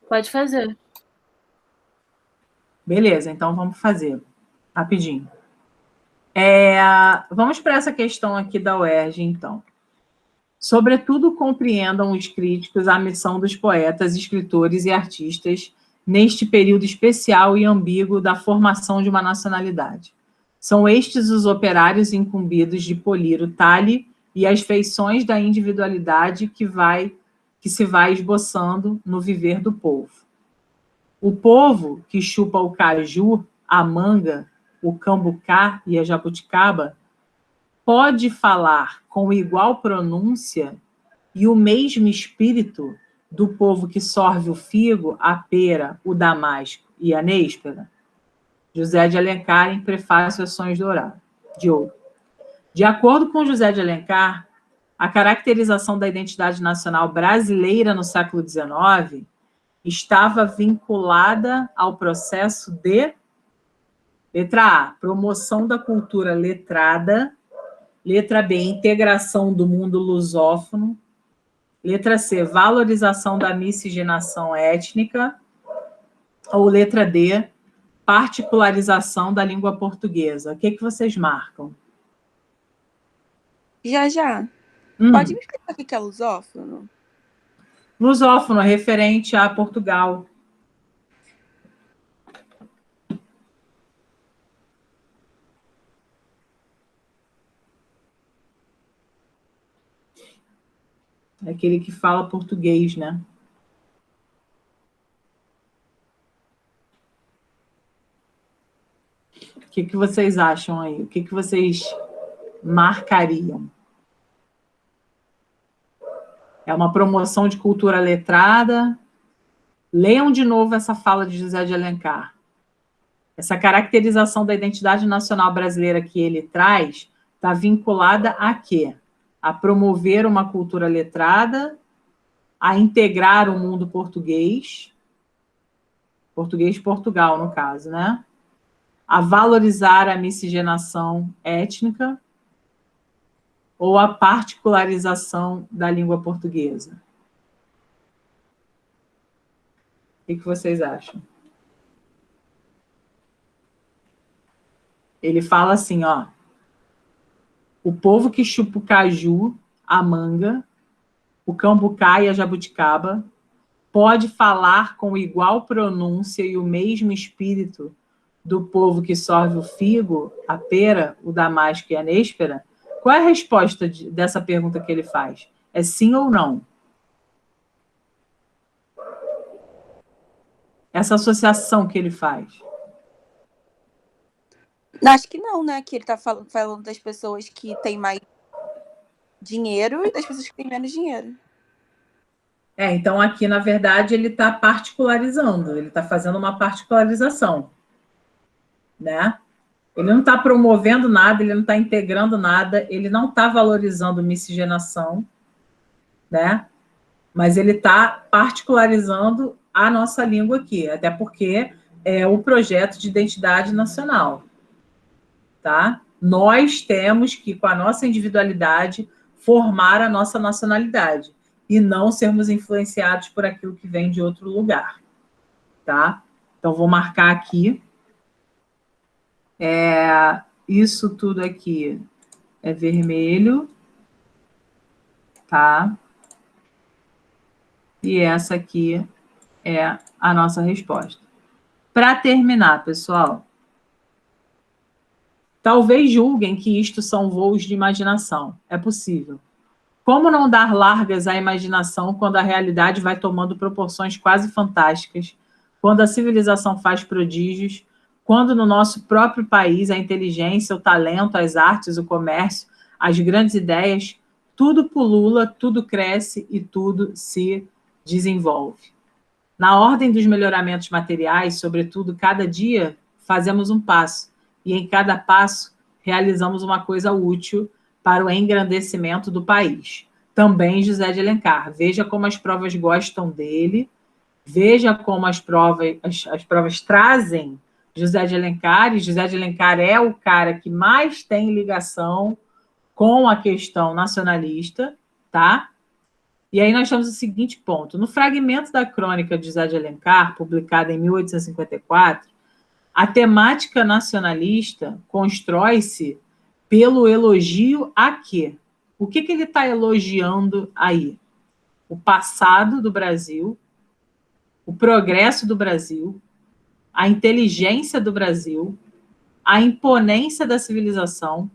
Pode fazer. Beleza, então vamos fazer. Rapidinho. Vamos para essa questão aqui da UERJ, então. Sobretudo, compreendam os críticos a missão dos poetas, escritores e artistas neste período especial e ambíguo da formação de uma nacionalidade. São estes os operários incumbidos de polir o talhe e as feições da individualidade que se vai esboçando no viver do povo. O povo que chupa o caju, a manga, o cambucá e a jabuticaba pode falar com igual pronúncia e o mesmo espírito do povo que sorve o figo, a pera, o damasco e a néspera? José de Alencar, em Prefácio a Sonhos de Ouro. De acordo com José de Alencar, a caracterização da identidade nacional brasileira no século XIX estava vinculada ao processo de, letra A, promoção da cultura letrada, letra B, integração do mundo lusófono, letra C, valorização da miscigenação étnica, ou letra D, particularização da língua portuguesa. O que vocês marcam? Já. Pode me explicar o que é lusófono? Lusófono, referente a Portugal. É aquele que fala português, né? O que vocês acham aí? O que vocês marcariam? É uma promoção de cultura letrada? Leiam de novo essa fala de José de Alencar. Essa caracterização da identidade nacional brasileira que ele traz está vinculada a quê? A promover uma cultura letrada, a integrar o mundo português, português-Portugal, no caso, né? A valorizar a miscigenação étnica ou a particularização da língua portuguesa? O que vocês acham? Ele fala assim, ó, o povo que chupa o caju, a manga, o cambucá e a jabuticaba pode falar com igual pronúncia e o mesmo espírito do povo que sorve o figo, a pera, o damasco e a néspera? Qual é a resposta dessa pergunta que ele faz? É sim ou não? Essa associação que ele faz. Acho que não, né? Que ele está falando das pessoas que têm mais dinheiro e das pessoas que têm menos dinheiro. Então aqui, na verdade, ele está particularizando, ele está fazendo uma particularização, né? Ele não está promovendo nada, ele não está integrando nada, ele não está valorizando miscigenação, né? Mas ele está particularizando a nossa língua aqui, até porque é o projeto de identidade nacional, tá? Nós temos que, com a nossa individualidade, formar a nossa nacionalidade e não sermos influenciados por aquilo que vem de outro lugar, tá? Então, vou marcar aqui. Isso tudo aqui é vermelho, tá? E essa aqui é a nossa resposta. Para terminar, pessoal, talvez julguem que isto são voos de imaginação. É possível. Como não dar largas à imaginação quando a realidade vai tomando proporções quase fantásticas, quando a civilização faz prodígios, quando no nosso próprio país a inteligência, o talento, as artes, o comércio, as grandes ideias, tudo pulula, tudo cresce e tudo se desenvolve. Na ordem dos melhoramentos materiais, sobretudo, cada dia fazemos um passo, e em cada passo realizamos uma coisa útil para o engrandecimento do país. Também José de Alencar. Veja como as provas gostam dele, veja como as provas trazem José de Alencar, e José de Alencar é o cara que mais tem ligação com a questão nacionalista, tá? E aí nós temos o seguinte ponto. No fragmento da crônica de José de Alencar, publicada em 1854, a temática nacionalista constrói-se pelo elogio a quê? O que ele está elogiando aí? O passado do Brasil, o progresso do Brasil, a inteligência do Brasil, a imponência da civilização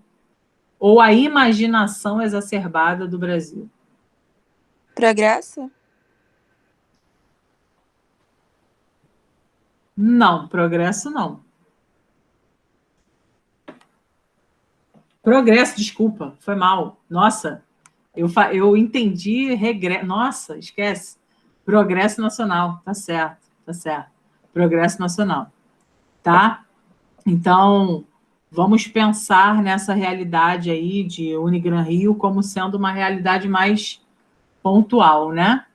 ou a imaginação exacerbada do Brasil? Progresso? Não, progresso não. Progresso, desculpa, foi mal. Nossa, eu entendi regresso. Nossa, esquece. Progresso nacional, tá certo, tá certo. Progresso nacional, tá? Então, vamos pensar nessa realidade aí de Unigran Rio como sendo uma realidade mais pontual, né?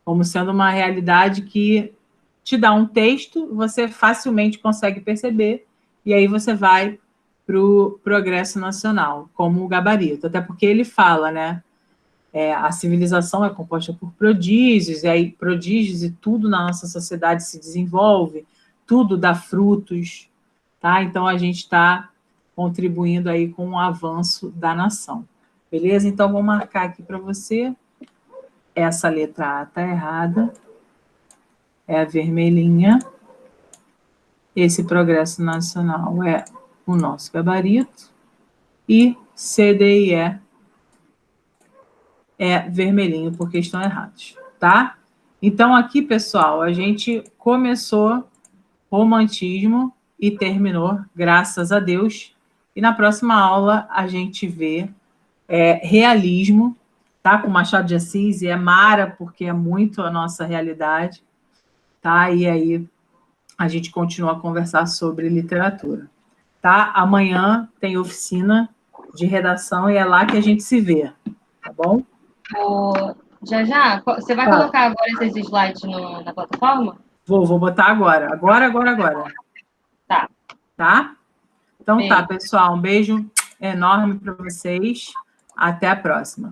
Como sendo uma realidade que te dá um texto, você facilmente consegue perceber, e aí você vai para o progresso nacional, como o gabarito. Até porque ele fala, né? A civilização é composta por prodígios, e aí prodígios e tudo na nossa sociedade se desenvolve, tudo dá frutos, tá? Então, a gente está contribuindo aí com o avanço da nação. Beleza? Então, vou marcar aqui para você. Essa letra A está errada. É a vermelhinha. Esse progresso nacional é o nosso gabarito. E C, D e E é vermelhinho, porque estão errados, tá? Então, aqui, pessoal, a gente começou romantismo e terminou, graças a Deus. E na próxima aula a gente vê realismo, tá? Com Machado de Assis, e é mara, porque é muito a nossa realidade, tá? E aí a gente continua a conversar sobre literatura, tá? Amanhã tem oficina de redação e é lá que a gente se vê, tá bom? Já, você vai colocar agora esses slides na plataforma? Vou botar agora. Agora. Tá. Tá? Então Beijo. tá, pessoal. Um beijo enorme para vocês. Até a próxima.